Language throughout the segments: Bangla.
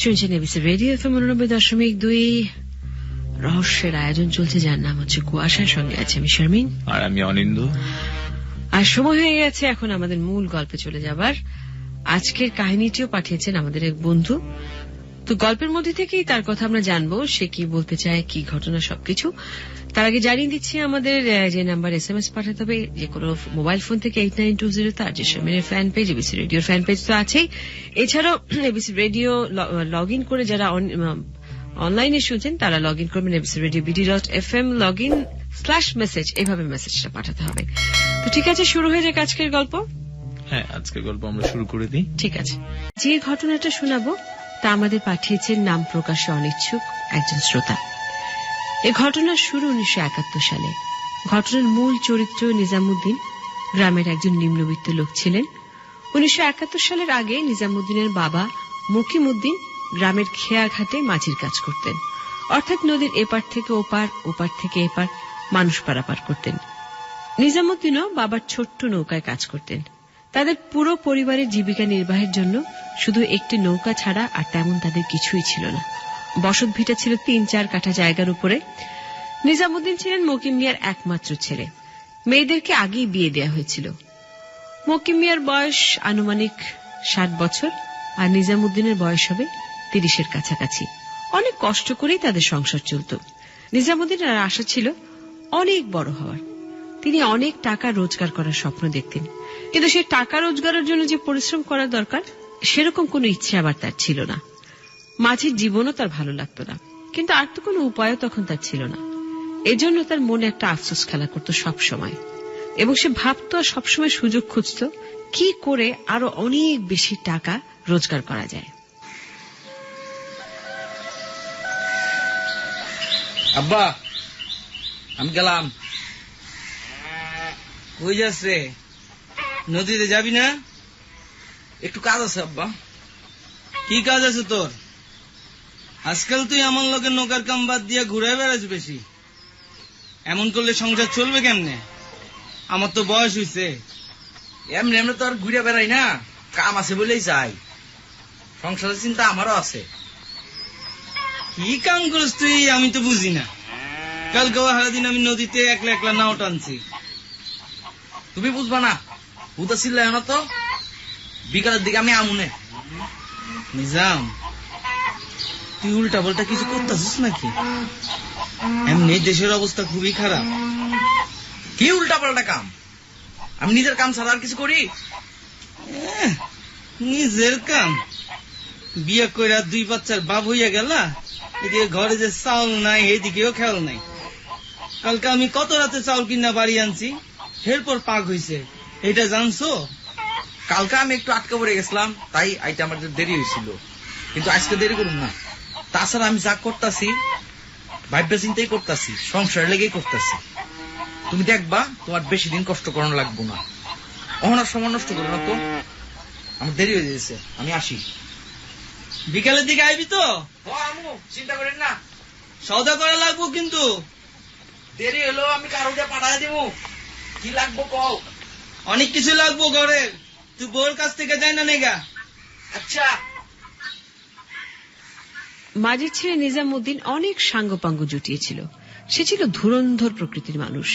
শুনছেন এবিসি রেডিও এফএম 89.2 রহস্যের আয়োজন চলছে, যার নাম হচ্ছে কুয়াশার সঙ্গে আছে আমি শারমিন আর আমি অনিন্দু। আর সময় হয়ে গেছে এখন আমাদের মূল গল্পে চলে যাবার। আজকের কাহিনীটিও পাঠিয়েছেন আমাদের এক বন্ধু। তো গল্পের মধ্যে থেকেই তার কথা আমরা জানবো, সে কি বলতে চায়, কি ঘটনা, সবকিছু। তার আগে জানিয়ে দিচ্ছি আমাদের যে নাম্বার SMS পাঠাতে হবে যে কোনো মোবাইল ফোন থেকে 8920, তার যে শারমিনের ফ্যান পেজ, এবিসি রেডিওর ফ্যান পেজ তো আছেই। এছাড়াও এবিসি রেডিও লগ ইন করে যারা অনলাইনে শুনছেন তারা লগ ইন করবেন abcradiobd.fm login/message, এইভাবে মেসেজটা পাঠাতে হবে। তো ঠিক আছে, শুরু হয়ে যাক আজকের গল্প। হ্যাঁ, আজকের গল্প আমরা শুরু করে দিই। ঠিক আছে। যে ঘটনাটা শোনাবো তা আমাদের পাঠিয়েছেন নাম প্রকাশে অনিচ্ছুক একজন শ্রোতা। এ ঘটনার শুরু 1971 সালে। ঘটনার মূল চরিত্র নিজামুদ্দিন গ্রামের একজন নিম্নবিত্ত লোক ছিলেন। 1971 সালের আগে নিজামুদ্দিনের বাবা মকিমউদ্দিন গ্রামের খেয়া ঘাটে মাঝির কাজ করতেন, অর্থাৎ নদীর এপার থেকে ওপার, ওপার থেকে এপার মানুষ পারাপার করতেন। নিজামুদ্দিনও বাবার ছোট্ট নৌকায় কাজ করতেন। তাদের পুরো পরিবারের জীবিকা নির্বাহের জন্য শুধু একটি নৌকা ছাড়া আর তেমন তাদের কিছুই ছিল না। বসত ভিটা ছিল 3-4 কাঠা জায়গার উপরে। নিজামুদ্দিন ছিলেন মকিম মিয়ার একমাত্র ছেলে। মেয়েদেরকে আগেই বিয়ে দেওয়া হয়েছিল। মকিম মিয়ার বয়স আনুমানিক 60 বছর আর নিজামুদ্দিনের বয়স হবে 30-এর কাছাকাছি। অনেক কষ্ট করেই তাদের সংসার চলত। নিজামুদ্দিনের আশা ছিল অনেক বড় হওয়ার। তিনি অনেক টাকা রোজগার করার স্বপ্ন দেখতেন, কিন্তু সেই টাকা রোজগারের জন্য যে পরিশ্রম করা দরকার সেরকম কোনো ইচ্ছে আবার তার ছিল না। মাঝির জীবনও তার ভালো লাগতো না, কিন্তু আর তো কোনো উপায়ও তখন তার ছিল না। এজন্য তার মনে একটা আফসোস খেলা করত সব সময়, এবং সে ভাবত আর সবসময় সুযোগ খুঁজত কি করে আরো অনেক বেশি টাকা রোজগার করা যায়। আব্বা, আমি গেলাম। কই যাস রে? নদীতে যাবি না? একটু কাজ আছে আব্বা। কি কাজ আছে তোর? আজকাল তুই আমার লোকের নৌকার কাম বাদ দিয়ে ঘুরে বেড়াস বেশি। এমন করলে সংসার চলবে কেমনে? আমার তো বয়স হইছে। এমনি এমনি তো আর ঘুরে বেড়াই না, কাম আছে বলেই যাই। সংসারের চিন্তা আমারও আছে। কি কাম করিস তুই আমি তো বুঝি না। কালকে সারাদিন আমি নদীতে একলা একলা নাও টানছি। তুমি বুঝবা না, বুঝা ছিল না তো। বিকালের দিকে আমি আমুনে। নিজাম, তুই উল্টা পাল্টা কিছু করতেছিস নাকি? এমনি দেশের অবস্থা খুবই খারাপ। কি উল্টা পাল্টা কাম? আমি নিজের কাম ছাড়া আর কিছু করি? নিজের কাম? বিয়ে কইরা 2 বাচ্চার বাপ হইয়া গেলা, এদিকে ঘরে যে চাউল নাই এদিকেও খেয়াল নাই। কালকে আমি কত রাতে চাউল কিনা বাড়ি আনছি, এরপর পাক হইছে, এটা জানছো? কালকে আমি একটু আটকা পড়ে গেছিলাম, তাই আইতে আমার দেরি হয়েছিল, কিন্তু আজকে দেরি করুন না। তাছাড়া আমি যা করতেছি ভাইবা চিন্তাই করতেছি, সংসার লেগেই করতেছি। তুমি দেখবা তোমার বেশি দিন কষ্ট করানো লাগবো না। অহনার সময় নষ্ট করো না তো, আমার দেরি হয়ে যাচ্ছে, আমি আসি। বিকালের দিকে আইবি তো? আমু, চিন্তা করেন না। সওদা করা লাগবো, কিন্তু দেরি হলো আমি কারো দিয়ে পাঠাই দিব। কি লাগবো কও? অনেক কিছু লাগবো ঘরের, তুই বউর কাছ থেকে যাই না নেগা। আচ্ছা। মাঝির ছেলে নিজামুদ্দিন অনেক সাঙ্গপাঙ্গ জুটিয়েছিল। সে ছিল ধুরন্ধর প্রকৃতির মানুষ।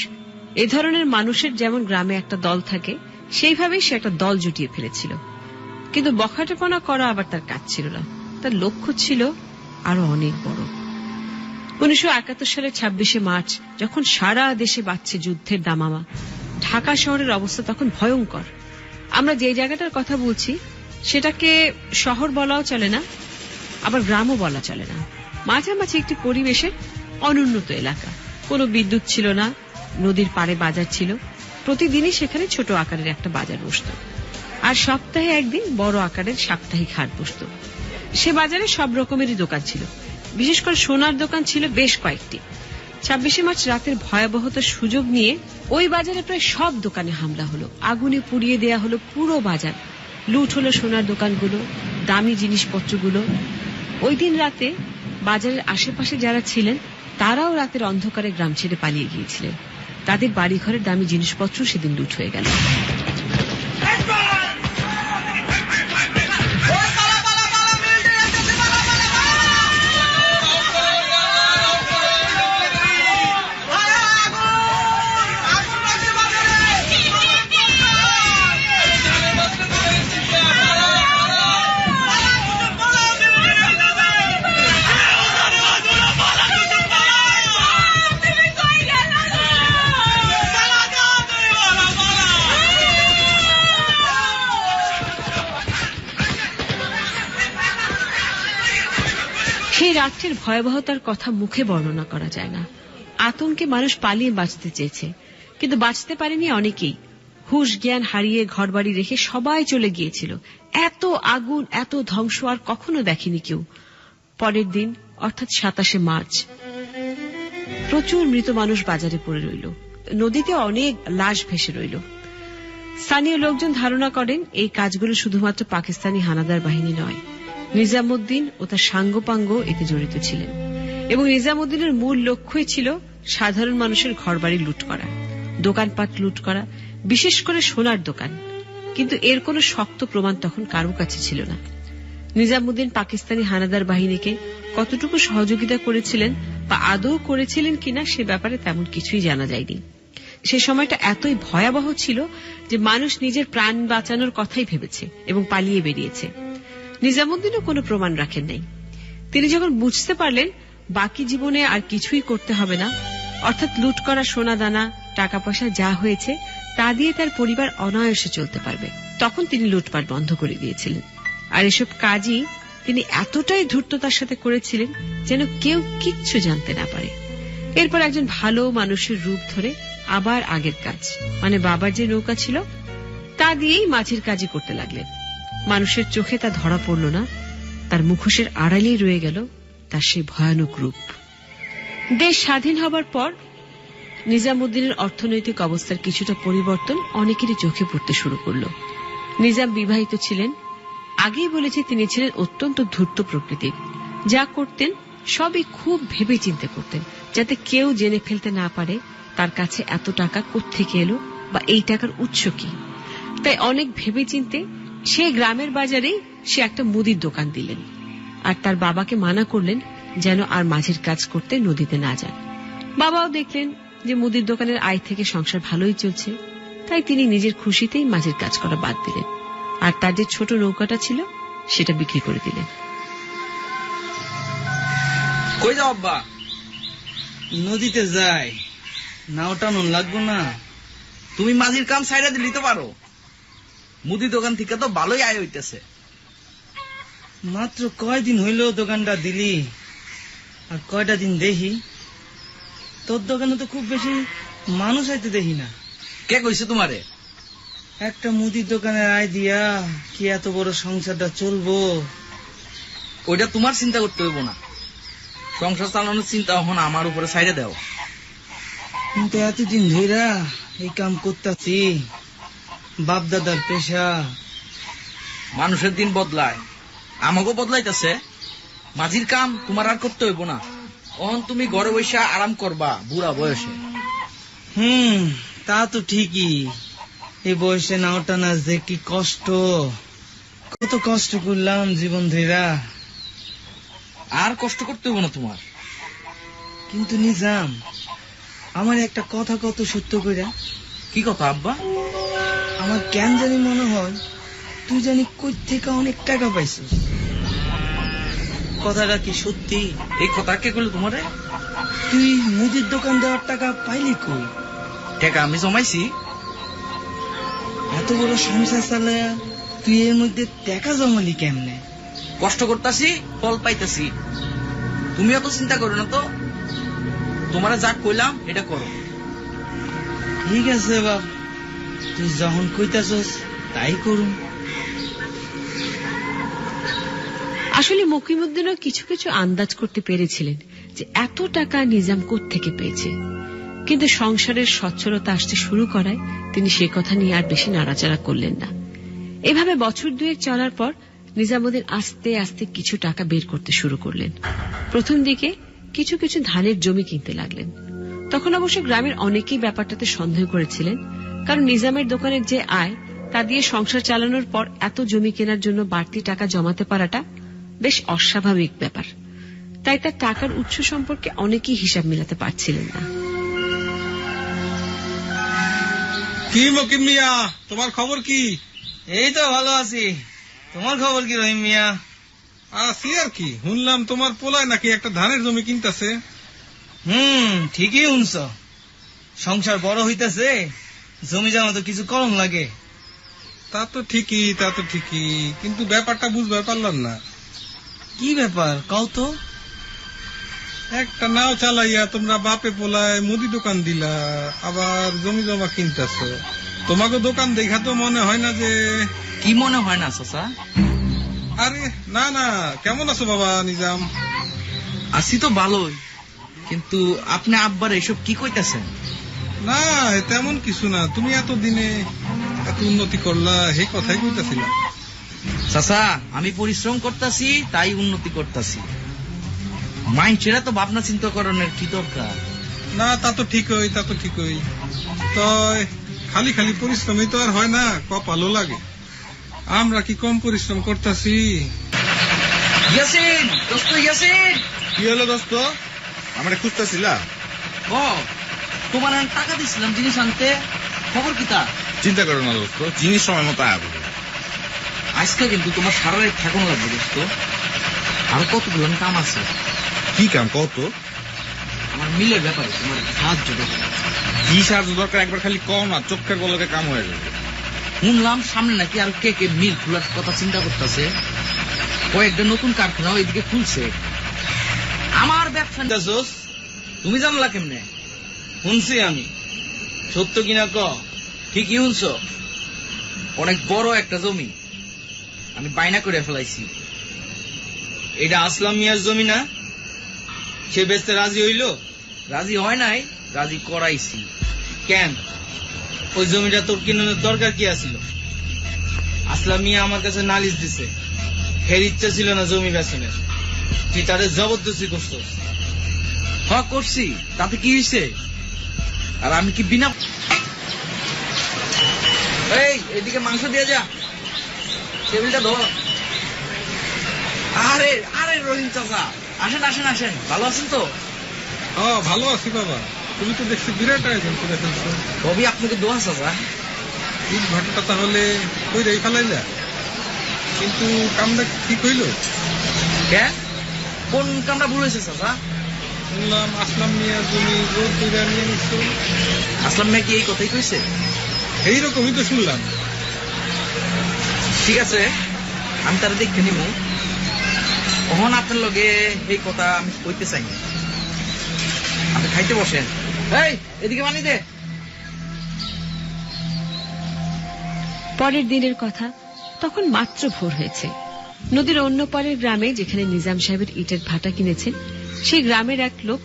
এ ধরনের মানুষের যেমন গ্রামে একটা দল থাকে, সেইভাবেই সে একটা দল জুটিয়ে ফেলেছিল। কিন্তু বখাটেপনা করা আবার তার কাজ ছিল না। তার লক্ষ্য ছিল আরো অনেক বড়। 1971 সালের 26শে মার্চ যখন সারা দেশে বাজছে যুদ্ধের দামামা, ঢাকা শহরের অবস্থা তখন ভয়ঙ্কর। আমরা যে জায়গাটার কথা বলছি সেটাকে শহর বলাও চলে না, আবার গ্রামও বলা চলে না। মাঝামাঝি একটি পরিবেশের অনুন্নত এলাকা। কোনো বিদ্যুৎ ছিল না, নদীর পাড়ে বাজার ছিল। প্রতিদিনই সেখানে ছোট আকারের একটা বাজার বসত, আর সপ্তাহে একদিন বড় আকারের সাপ্তাহিক হাট বসত। সে বাজারে সব রকমেরই দোকান ছিল, বিশেষ করে সোনার দোকান ছিল বেশ কয়েকটি। 26শে মার্চ রাতের ভয়াবহতার সুযোগ নিয়ে ওই বাজারে প্রায় সব দোকানে হামলা হলো, আগুনে পুড়িয়ে দেয়া হলো পুরো বাজার, লুট হলো সোনার দোকানগুলো, দামি জিনিসপত্রগুলো। ওই দিন রাতে বাজারের আশেপাশে যারা ছিলেন তারাও রাতের অন্ধকারে গ্রাম ছেড়ে পালিয়ে গিয়েছিলেন। তাদের বাড়িঘরের দামি জিনিসপত্র সেদিন লুট হয়ে গেল। সেই রাতটির ভয়াবহতার কথা মুখে বর্ণনা করা যায় না। আতঙ্কে মানুষ পালিয়ে বাঁচতে চেয়েছে, কিন্তু বাঁচতে পারেনি অনেকেই। হুঁশ জ্ঞান হারিয়ে ঘরবাড়ি রেখে সবাই চলে গিয়েছিল। এত আগুন, এত ধ্বংস আর কখনো দেখেনি কেউ। পরের দিন অর্থাৎ 27শে মার্চ প্রচুর মৃত মানুষ বাজারে পড়ে রইল, নদীতে অনেক লাশ ভেসে রইল। স্থানীয় লোকজন ধারণা করেন এই কাজগুলো শুধুমাত্র পাকিস্তানি হানাদার বাহিনী নয়, নিজামুদ্দিন ও তার সাঙ্গপাঙ্গ এতে জড়িত ছিলেন, এবং নিজামুদ্দিনের মূল লক্ষ্যই ছিল সাধারণ মানুষের ঘরবাড়ি লুট করা, দোকানপাট লুট করা, বিশেষ করে সোনার দোকান। কিন্তু এর কোনো শক্ত প্রমাণ তখন কারো কাছে ছিল না। নিজামুদ্দিন পাকিস্তানি হানাদার বাহিনীকে কতটুকু সহযোগিতা করেছিলেন বা আদৌ করেছিলেন কিনা সে ব্যাপারে তেমন কিছুই জানা যায়নি। সে সময়টা এতই ভয়াবহ ছিল যে মানুষ নিজের প্রাণ বাঁচানোর কথাই ভেবেছে এবং পালিয়ে বেরিয়েছে। নিজামুদ্দিনও কোনো প্রমাণ রাখেন নাই। তিনি যখন বুঝতে পারলেন বাকি জীবনে আর কিছুই করতে হবে না, অর্থাৎ লুট করা সোনা দানা, টাকা পয়সা যা হয়েছে তা দিয়ে তার পরিবার অনায়াসে চলতে পারবে, তখন তিনি লুটপাট বন্ধ করে দিয়েছিলেন। আর এসব কাজই তিনি এতটাই ধূর্ততার সাথে করেছিলেন যেন কেউ কিচ্ছু জানতে না পারে। এরপর একজন ভালো মানুষের রূপ ধরে আবার আগের কাজ, মানে বাবার যে নৌকা ছিল তা দিয়েই মাঝির কাজই করতে লাগলেন। মানুষের চোখে তা ধরা পড়ল না, তার মুখোশের আড়ালেই রয়ে গেল তার সেই ভয়ানক রূপ। দেশ স্বাধীন হবার পর নিজামুদ্দিনের অর্থনৈতিক অবস্থার কিছুটা পরিবর্তন অনেকেরই চোখে পড়তে শুরু করল। নিজাম বিবাহিত ছিলেন। আগেই বলেছি তিনি ছিলেন অত্যন্ত ধূর্ত প্রকৃতির। যা করতেন সবই খুব ভেবে চিন্তে করতেন, যাতে কেউ জেনে ফেলতে না পারে তার কাছে এত টাকা কোত্থেকে এলো বা এই টাকার উৎস কি। তাই অনেক ভেবে চিন্তে সেই গ্রামের বাজারেই সে একটা মুদির দোকান দিলেন, আর তার বাবাকে মানা করলেন যেন আর মাঝির কাজ করতে নদীতে না যান। বাবাও দেখলেন যে মুদির দোকানের আয় থেকে সংসার ভালোই চলছে, তাই তিনি নিজের খুশিতেই মাঝির কাজ করা বাদ দিলেন, আর তার যে ছোট নৌকাটা ছিল সেটা বিক্রি করে দিলেন। কই যাও আব্বা? নদীতে যাই, নাও টানুন লাগবো না? তুমি মাঝির কাম সাইডে দিতে পারো, মুদি দোকান থেকে তো ভালোই আয় হইতেছে। মাত্র কয়দিন হইল দোকানটা দিলি, আর কয়টা দিন দেখি তোর দোকানে তো খুব বেশি মানুষ আইতে দেখি না। কে কইছে তোমারে? একটা মুদির দোকানের আয় দিয়া কি এত বড় সংসারটা চলবো? ওইটা তোমার চিন্তা করতে হইব না, সংসার চালানোর চিন্তা এখন আমার উপরে সাইডে দাও। কিন্তু এতদিন ধইরা এই কাম করতাছি, বাপ দাদার পেশা। মানুষের দিন বদলায়, আমাকেও বদলাইতেছে। মাঝির কাম তোমার আর করতে হইব না, অহন তুমি ঘরে বসে আরাম করবা বুড়া বয়সে। তা তো ঠিকই। এই বয়সে নাও টানা যে কি কষ্ট, কত কষ্ট করলাম জীবন ধইরা। আর কষ্ট করতে হইব না তোমার। কিন্তু নিজাম, আমার একটা কথা কত সত্য কইরা। কি কথা আব্বা? আমার কেন জানি মনে হয় তুই জানি কই থেকে অনেক টাকা পাইছিস। কথাটা কি সত্যি? এই কথা কে করলো তোমারে? তুই মুদির দোকান দেওয়ার টাকা পাইলি কই? টাকা আমি জমাইছি। এত বড় সংসার চালায়া তুই এর মধ্যে টাকা জমালি কেমনে? কষ্ট করতাছি, ফল পাইতাছি। তুমি অত চিন্তা করো না তো, তোমার যা কইলাম এটা করো। ঠিক আছে বাপ, তুই যখন কইতাছস তাই করুন। আসলে মকিমউদ্দিনও কিছু কিছু আন্দাজ করতে পেরেছিলেন যে এত টাকা নিজাম কোত্থেকে পেয়েছে, কিন্তু সংসারের সচ্ছলতা আসতে শুরু করায় তিনি সে কথা নিয়ে আর বেশি নাড়াচাড়া করলেন না। এভাবে বছর দুয়েক চলার পর নিজামুদ্দিন আস্তে আস্তে কিছু টাকা বের করতে শুরু করলেন। প্রথম দিকে কিছু কিছু ধানের জমি কিনতে লাগলেন। তখন অবশ্য গ্রামের অনেকেই ব্যাপারটাতে সন্দেহ করেছিলেন, কারণ নিজামের দোকানের যে আয় তা দিয়ে সংসার চালানোর পর এত জমি কেনার জন্য বাড়তি টাকা জমাতে পারাটা বেশ অস্বাভাবিক ব্যাপার। তাই তার টাকার উৎস সম্পর্কে অনেকেই হিসাব মিলাতে পারছিলেন না। কি মকিম মিয়া, তোমার খবর কি? এই তো ভালো আছি, তোমার খবর কি রহিম মিয়া? আছি আর কি। শুনলাম তোমার পোলায় নাকি একটা ধানের জমি কিনতেছে। ঠিকই শুনছ। সংসার বড় হইতেছে, জমি জমা তো কিছু কম লাগে। তা তো ঠিকই, কিন্তু ব্যাপারটা বুঝবার পারলাম না। কি ব্যাপার কও তো? একটা নাও চালাইয়া তোমরা বাপে পোলায় মুদি দোকান দিলা, আবার জমি জমা কিনতেছ। তোমাকে দোকান দেখা তো মনে হয় না যে। কি মনে হয় না চাচা? আরে না না, কেমন আছো বাবা নিজাম? আছি তো ভালোই, কিন্তু আপনি আব্বার এসব কি কইতাছেন? না তেমন কিছু না, তুমি এত দিনে এত উন্নতি করলা, সেই কথাই কইতাছিলাম। চাচা আমি পরিশ্রম করতেছি, তাই উন্নতি করতেছি। মাইন্ডেরা তো ভাবনা চিন্তা করানোর কি দরকার? না তা তো ঠিকই, তা তো ঠিকই। তো খালি খালি পরিশ্রমই তো আর হয় না, কপালও লাগে। আমরা কি কম পরিশ্রম করতেছি? ইয়াসিন, দোস্ত ইয়াসিন। কি হলো দোস্ত? আমরা খুঁজতেছিলা? ও তোমার আমি টাকা দিছিলাম জিনিস আনতে, খবর কি তা? চিন্তা করো না দোস্ত, জিনিস সময় মতো আয়া বলবে। আজকে কিন্তু তোমার সারা রাত থাকুন লাগবে দোস্ত। আরো কতগুলো কাম আছে। কি কাম কত? আমার মিলের ব্যাপারে তোমার সাহায্য দরকার। কি সাহায্য দরকার একবার খালি কম না, চোখের বলকে কাম হয়ে যাবে। শুনলাম সামনে নাকি আর কে কে মিল খোলার কথা চিন্তা করতেছে। কয়েকটা নতুন কারখানা এদিকে খুলছে। আমার ব্যবসা দেখছস? তুমি জানলা কেমনে? শুনছি আমি। সত্য কিনা ক? ঠিকই শুনছ। অনেক বড় একটা জমি আমি বায়না করে ফেলাইছি। এটা আসলাম মিয়ার জমি না? সে বেচতে রাজি হইল? রাজি হয় নাই, রাজি করাইছি। কেন? ওই জমিটা তোর কিনানোর দরকার কি আছিল? আসলাম মিয়া আমার কাছে নালিশ দিছে, ফের ইচ্ছা ছিল না জমি বেচনের। তুই তাদের জবরদস্তি করছস। হ্যাঁ করছি, তাতে কি হয়েছে? আর আমি কি বিনা। এই এদিকে মাংস দিয়ে যা, টেবিলটা ধর। আরে আরে রহিম চাচা, আসেন আসেন আসেন, ভালো আছেন তো? ভালো আছি বাবা, তুমি তো দেখছি বিরাট আয়োজন করে ফেলছো। রবি আপনাকে দোয়া চাচা। এই ঘটনাটা তাহলে কই রেই ফেলাইলা, কিন্তু কামটা ঠিক হইল? কেন, কোন কামটা ভুল হয়েছে চাচা? শুনলাম আসলাম মিয়ার জমি রোদ দূরে নিয়ে নিচ্ছ। আসলাম মিয়া কি এই কথাই কইছে? এইরকমই তো শুনলাম। ঠিক আছে, আমি তারা দেখতে নিব। কখন আপনার লগে এই কথা আমি কইতে চাই না। আপনি খাইতে বসেন। এই এদিকে পানি দে। পরের দিনের কথা, তখন মাত্র ভোর হয়েছে। নদীর অন্য পারের গ্রামে, যেখানে নিজাম সাহেবের ইটের ভাটা কিনেছেন, সেই গ্রামের এক লোক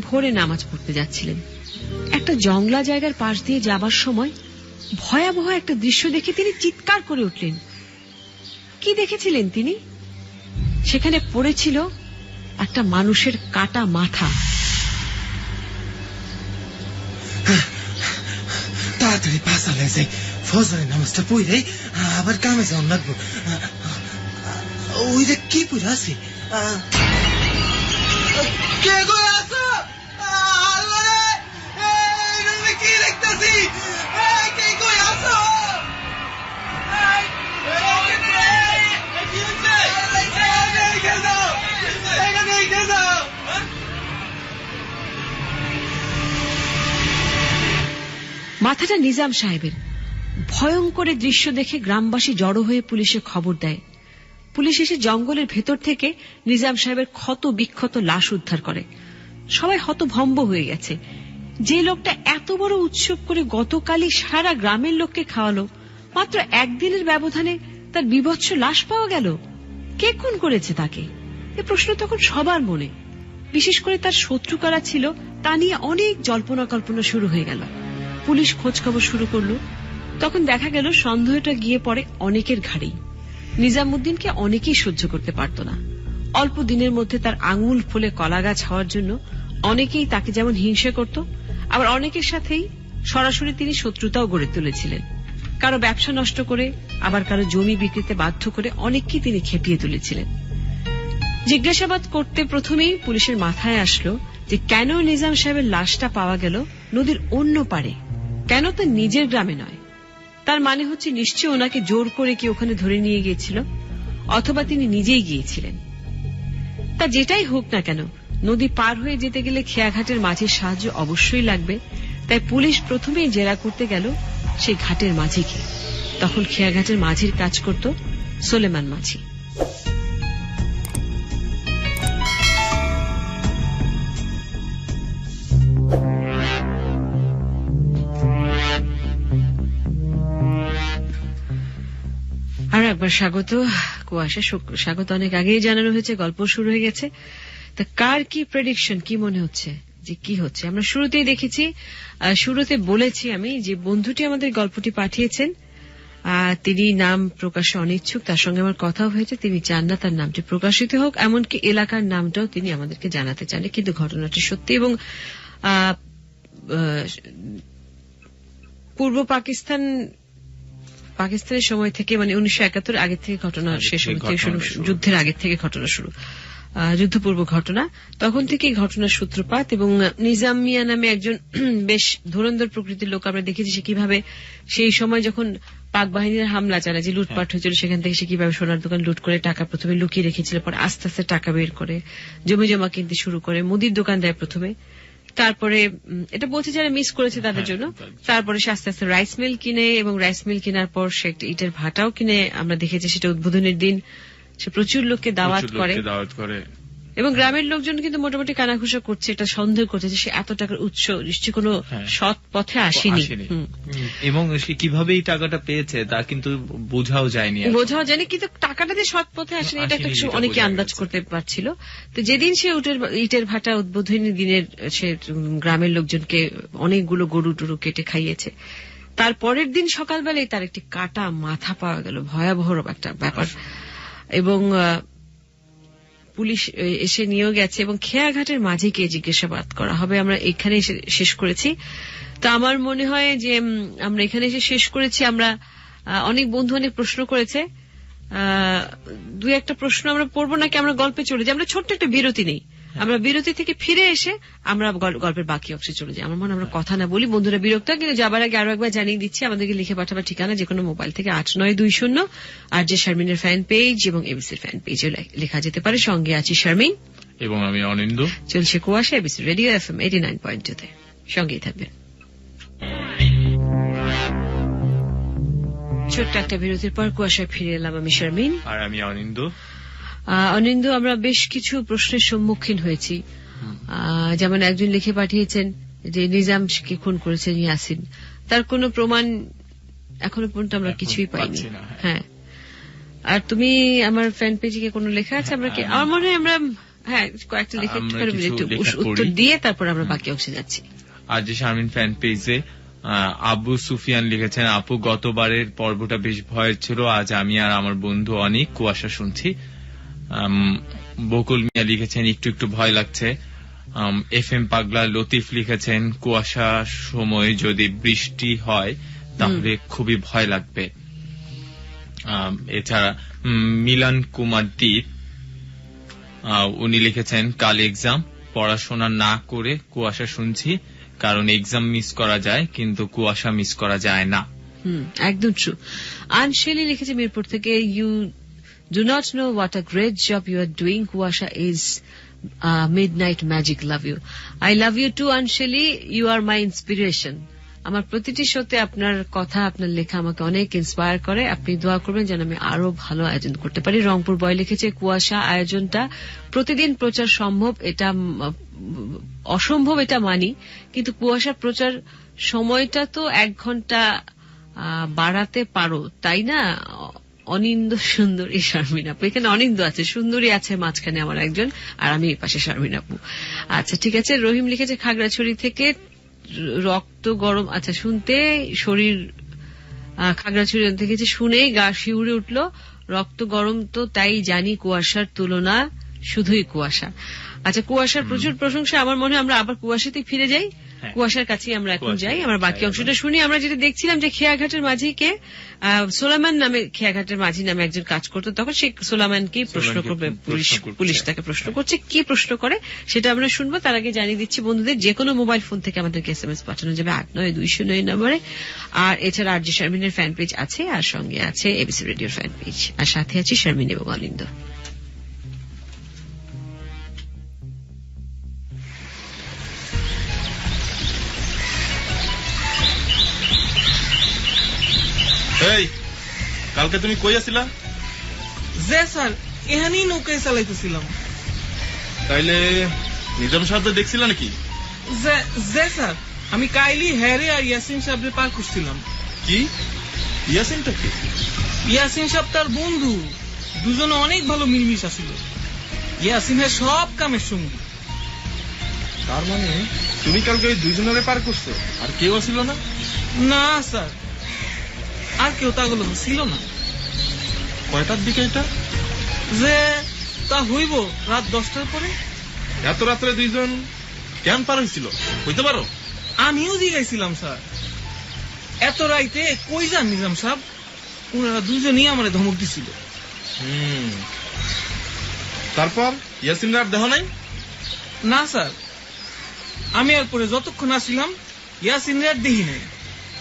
ভোরে নামাজ পড়তে যাচ্ছিলেন। একটা জংলা জায়গার পাশ দিয়ে যাবার সময় ভয়াবহ একটা দৃশ্য দেখে তিনি চিৎকার করে উঠলেন। কি দেখেছিলেন তিনি? সেখানে পড়েছিল একটা মানুষের কাটা মাথা। তাড়াতাড়ি পাশালে যাই, ফজরের নামাজটা পড়ে আবার কামে যাওয়ার লাগবো। ওই যে কি পড়ে আছে? কে গো আছো? আল্লাহ রে, এই কি দেখতাছি? কে কই আছো? মাথাটা নিজাম সাহেবের। ভয়ঙ্কর দৃশ্য দেখে গ্রামবাসী জড়ো হয়ে পুলিশে খবর দেয়। পুলিশ এসে জঙ্গলের ভেতর থেকে নিজাম সাহেবের ক্ষত বিক্ষত লাশ উদ্ধার করে। সবাই হতভম্ব হয়ে গেছে। যে লোকটা এত বড় উৎসব করে গতকালই সারা গ্রামের লোককে খাওয়ালো, মাত্র একদিনের ব্যবধানে তার বিভৎস লাশ পাওয়া গেল। কে খুন করেছে তাকে? এ প্রশ্ন তখন সবার মনে। বিশেষ করে তার শত্রু কারা ছিল তা নিয়ে অনেক জল্পনা কল্পনা শুরু হয়ে গেল। পুলিশ খোঁজ খবর শুরু করলো। তখন দেখা গেল সন্দেহটা গিয়ে পড়ে অনেকের ঘাড়েই। নিজামুদ্দিনকে অনেকেই সহ্য করতে পারত না। অল্প দিনের মধ্যে তার আঙুল ফুলে কলা গাছ হওয়ার জন্য অনেকেই তাকে যেমন হিংসা করত, আবার অনেকের সাথেই সরাসরি তিনি শত্রুতাও গড়ে তুলেছিলেন। কারো ব্যবসা নষ্ট করে, আবার কারো জমি বিক্রিতে বাধ্য করে অনেককেই তিনি খেপিয়ে তুলেছিলেন। জিজ্ঞাসাবাদ করতে প্রথমেই পুলিশের মাথায় আসলো যে কেন নিজাম সাহেবের লাশটা পাওয়া গেল নদীর অন্য পারে, কেন তার নিজের গ্রামে নয়। তার মানে হচ্ছে নিশ্চয় ওনাকে জোর করে কি ওখানে ধরে নিয়ে গিয়েছিল, অথবা তিনি নিজেই গিয়েছিলেন। তা যেটাই হোক না কেন, নদী পার হয়ে যেতে গেলে খেয়াঘাটের মাঝির সাহায্য অবশ্যই লাগবে। তাই পুলিশ প্রথমেই জেরা করতে গেল সেই ঘাটের মাঝিকে। তখন খেয়াঘাটের মাঝির কাজ করত সোলেমান মাঝি। আরেকবার স্বাগত কুয়াশা। স্বাগত অনেক আগেই জানানো হয়েছে, গল্প শুরু হয়ে গেছে। তা কার কি প্রেডিকশন, কি মনে হচ্ছে যে কি হচ্ছে? আমরা শুরুতেই দেখেছি, শুরুতে বলেছি আমি যে বন্ধুটি আমাদের গল্পটি পাঠিয়েছেন, তিনি নাম প্রকাশে অনিচ্ছুক। তার সঙ্গে আমার কথাও হয়েছে, তিনি চান না তার নামটি প্রকাশিত হোক, এমনকি এলাকার নামটাও তিনি আমাদেরকে জানাতে চান। কিন্তু ঘটনাটি সত্যি, এবং পূর্ব পাকিস্তানের সময় থেকে, মানে 1971 আগের থেকে ঘটনা শেষ, যুদ্ধের আগের থেকে ঘটনা শুরু, যুদ্ধপূর্ব ঘটনা, তখন থেকেই ঘটনার সূত্রপাত। এবং নিজাম মিয়া নামে একজন বেশ ধুরন্ধর প্রকৃতির লোক আমরা দেখেছি, সে কিভাবে সেই সময় যখন পাক বাহিনীর হামলা চালায়, যে লুটপাট হয়েছিল, সেখান থেকে সে কিভাবে সোনার দোকান লুট করে টাকা প্রথমে লুকিয়ে রেখেছিল, পরে আস্তে আস্তে টাকা বের করে জমি জমা কিনতে শুরু করে, মুদির দোকান দেয় প্রথমে, তারপরে এটা বলছে যারা মিস করেছে তাদের জন্য, তারপরে সে আস্তে আস্তে রাইস মিল কিনে, এবং রাইস মিল কেনার পর সে একটা ইটের ভাটাও কিনে, আমরা দেখেছি সেটা উদ্বোধনের দিন সে প্রচুর লোককে দাওয়াত করে, এবং গ্রামের লোকজন কিন্তু মোটামুটি কানাঘুষা করছে, এটা সন্দেহ করছে যে সে এত টাকার উৎস নিশ্চয়ই কোনো সৎ পথে আসেনি, এবং সে কিভাবে এই টাকাটা পেয়েছে তা কিন্তু বোঝাও যায়নি, কিন্তু টাকাটা যে সৎ পথে আসেনি এটা একটা কিছু অনেকে আন্দাজ করতে পারছিল। তো যেদিন সে ইটের ভাটা উদ্বোধনী দিনের সে গ্রামের লোকজনকে অনেকগুলো গরু টরু কেটে খাইয়েছে, তারপরের দিন সকালবেলায় তার একটি কাটা মাথা পাওয়া গেল, ভয়াবহ একটা ব্যাপার। এবং পুলিশ এসে নিয়েও গেছে, এবং খেয়াঘাটের মাঝিকে জিজ্ঞাসাবাদ করা হবে। আমরা এখানে শেষ করেছি। তো আমার মনে হয় যে আমরা এখানে এসে শেষ করেছি। আমরা অনেক বন্ধু অনেক প্রশ্ন করেছে, দুই একটা প্রশ্ন আমরা পড়বো নাকি আমরা গল্পে চলে যাই? আমরা ছোট্ট একটা বিরতি নেই, আমরা বিরতি থেকে ফিরে এসে আমরা গল্পের বাকি অংশে চলে যাই। আমার মনে হয় আমরা কথা না বলি, বন্ধুরা বিরক্ত। কিন্তু যাবার আগে আরো একবার জানিয়ে দিচ্ছি, আমাদেরকে লিখে পাঠাবার ঠিকানা যে কোনো মোবাইল থেকে 8920 RJ শারমিনের ফ্যান পেজ এবং এবিসির ফ্যান পেজে লেখা যেতে পারে। সঙ্গে আছি শারমিন এবং আমি অনিন্দ। চলছে কুয়াশা, এবিসি রেডিও FM 89.2 তে, সঙ্গেই থাকবেন। ছোট্ট একটা বিরতির পর কুয়াশায় ফিরে এলাম, আমি শারমিন আর আমি অনিন্দ। আমরা বেশ কিছু প্রশ্নের সম্মুখীন হয়েছি, যেমন একজন লিখে পাঠিয়েছেন যে নিজামকে খুন করেছেন ইয়াসিন, তার কোনো প্রমাণ এখনো পর্যন্ত আমরা কিছুই পাইনি। হ্যাঁ, আর তুমি আমার ফ্যান পেজে কোনো লেখা আছে? আমরা আমার মনে হয় আমরা কয়েকটা লিখে উত্তর দিয়ে তারপর আমরা বাকি অংশে যাচ্ছি। আজ শারমিন ফ্যান পেজে আবু সুফিয়ান লিখেছেন, আপু গতবারের পর্বটা বেশ ভয়ের ছিল, আজ আমি আর আমার বন্ধু অনেক কুয়াশা শুনছি। বকুল মিয়া লিখেছেন, একটু একটু ভয় লাগছে। FM পাগলা লতিফ লিখেছেন, কুয়াশার সময় যদি বৃষ্টি হয় তাহলে খুবই ভয় লাগবে। এছাড়া মিলন কুমার দ্বীপ উনি লিখেছেন, কাল এক্সাম, পড়াশোনা না করে কুয়াশা শুনছি, কারণ এক্সাম মিস করা যায় কিন্তু কুয়াশা মিস করা যায় না। একদম ট্রু। আনশেলি লিখেছে মিরপুর থেকে, you do not know what a great job you are doing. Kuasha is midnight magic. Love you. I love you too, Anshali. You are my inspiration. আমার প্রতিটি শোতে আপনার কথা, আপনার লেখা আমাকে অনেক ইন্সপায়ার করে। আপনি দোয়া করবেন যেন আমি আরো ভালো আয়োজন করতে পারি। রংপুর বয় লিখেছে, কুয়াশা আয়োজনটা প্রতিদিন প্রচার সম্ভব, এটা অসম্ভব এটা মানি, কিন্তু কুয়াশার প্রচার সময়টা তো 1 ঘন্টা বাড়াতে পারো, তাই না? অনিন্দ সুন্দরী শারমিন আপু, এখানে অনিন্দ আছে, সুন্দরী আছে মাঝখানে আমার একজন, আর আমি এই পাশে শারমিন আপু। আচ্ছা ঠিক আছে। রহিম লিখেছে খাগড়াছড়ি থেকে, রক্ত গরম, আচ্ছা শুনতে শরীর, খাগড়াছড়ি থেকে শুনেই গা শিউরে উঠলো, রক্ত গরম তো তাই জানি, কুয়াশার তুলনা শুধুই কুয়াশা। আচ্ছা, কুয়াশার প্রচুর প্রশংসা। আমার মনে হয় আমরা আবার কুয়াশাতে ফিরে যাই, কুয়াশার কাছে আমরা এখন যাই, আমরা বাকি অংশটা শুনি। আমরা যেটা দেখছিলাম যে খেয়াঘাটের মাঝিকে সোলামান নামে, খেয়াঘাটের মাঝি নামে একজন কাজ করতো, তখন সেই সোলামানকে প্রশ্ন করবে পুলিশ, তাকে প্রশ্ন করছে, কি প্রশ্ন করে সেটা আমরা শুনবো। তার আগে জানিয়ে দিচ্ছি বন্ধুদের, যে কোনো মোবাইল ফোন থেকে আমাদেরকে SMS পাঠানো যাবে 8920 নম্বরে। আর এছাড়া RJ শারমিনের ফ্যান পেজ আছে, আর সঙ্গে আছে এবিসি রেডিওর ফ্যান পেজ, আর সাথে আছি শারমিন এবং অনিন্দ। এই কালকে তুমি কই আছিলা? যে স্যার, এখানেই নৌকায় চালাইতেছিলাম। তাইলে নিজাম সাহেব দেখছিলা নাকি? যে স্যার, আমি কাইলি হ্যারে আর ইয়াসিন সাহেবের পার করছিলাম। কি? ইয়াসিনটা কি? ইয়াসিন সাহেব তার বন্ধু, দুজনে অনেক ভালো মিলমিশ ছিল। ইয়াসিনের সব কামের সঙ্গী। তার মানে তুমি কালকে ওই দুইজনের পার করছো, আর কেউ ছিল না? না স্যার, আর কেউ তাগুলো ছিল না। কয়টার দিকে এটা? যে তা হইব রাত 10টার পরে। এত রাত্রে দুইজন কেন পার হয়েছিল হইতে পারো? আমিও জিজ্ঞাসিলাম স্যার, এত রাইতে কই যান নিজাম সাহেব? ওনারা দুজনই আমার ধমক দিছিল। তারপর ইয়াসিন আর দেহ নাই? না স্যার, আমি আর পরে যতক্ষণ আসছিলাম ইয়াসিন আর দেখি নাই।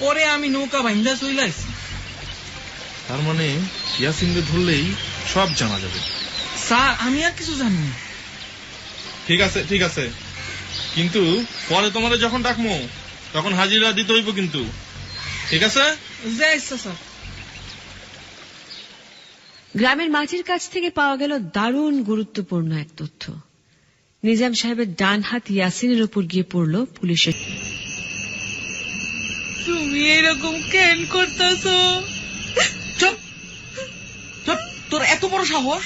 পরে আমি নৌকা বাইন্ধা চলে আসছি। তার মানে ইয়াসিনকে ধরলেই সব জানা যাবে। স্যার আমি আর কিছু জানি না। ঠিক আছে ঠিক আছে, কিন্তু পরে তোমার যখন ডাকমো তখন হাজিরা দিতে হইব কিন্তু, ঠিক আছে? যাই স্যার। গ্রামের মাঝির কাছ থেকে পাওয়া গেল দারুণ গুরুত্বপূর্ণ এক তথ্য। নিজাম সাহেবের ডান হাত ইয়াসিনের উপর গিয়ে পড়ল পুলিশের। তুমি এরকম কেন করতেছ? চুপ চুপ, তোর এত বড় সাহস!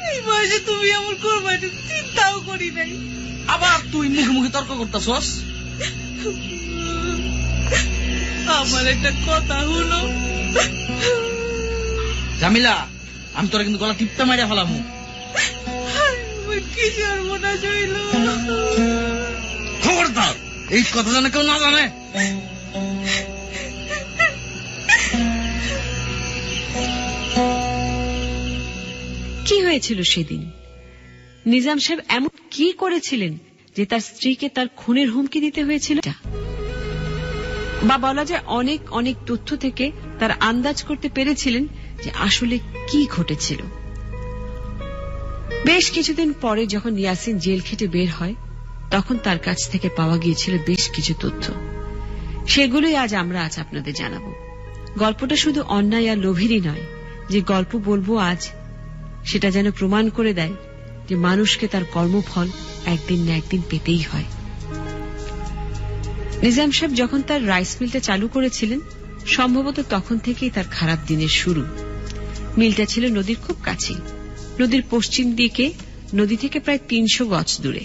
এই বয়সে তুমি আমার করবা চিন্তাও করি নাই। আবার তুই মুখে মুখে তর্ক করতেছস? আমার একটা কথা হলো। জামিলা, আমি তোরা কিন্তু গলা টিপটা মারিয়া ফেলামু। কি সর্বনাশ হইল! খবরদার এই কথা জানে কেউ না জানে। কি হয়েছিল সেদিন? নিজাম সাহেব এমন কি করেছিলেন যে তার স্ত্রীকে তার খুনের হুমকি দিতে হয়েছিল? বা বলা যায় অনেক অনেক তথ্য থেকে তার আন্দাজ করতে পেরেছিলেন যে আসলে কি ঘটেছিল। বেশ কিছুদিন পরে যখন ইয়াসিন জেল খেটে বের হয়, তখন তার কাছ থেকে পাওয়া গিয়েছিল বেশ কিছু তথ্য। সেগুলোই আজ আপনাদের জানাব। গল্পটা শুধু অন্যায় আর লোভেরই নয়। যে গল্প বলবো আজ, সেটা যেন প্রমাণ করে দেয় যে মানুষকে তার কর্মফল একদিন না একদিন পেতেই হয়। নিজাম সাহেব যখন তার রাইস মিলটা চালু করেছিলেন, সম্ভবত তখন থেকেই তার খারাপ দিনের শুরু। মিলটা ছিল নদীর খুব কাছে, নদীর পশ্চিম দিকে, নদী থেকে প্রায় 300 গজ দূরে।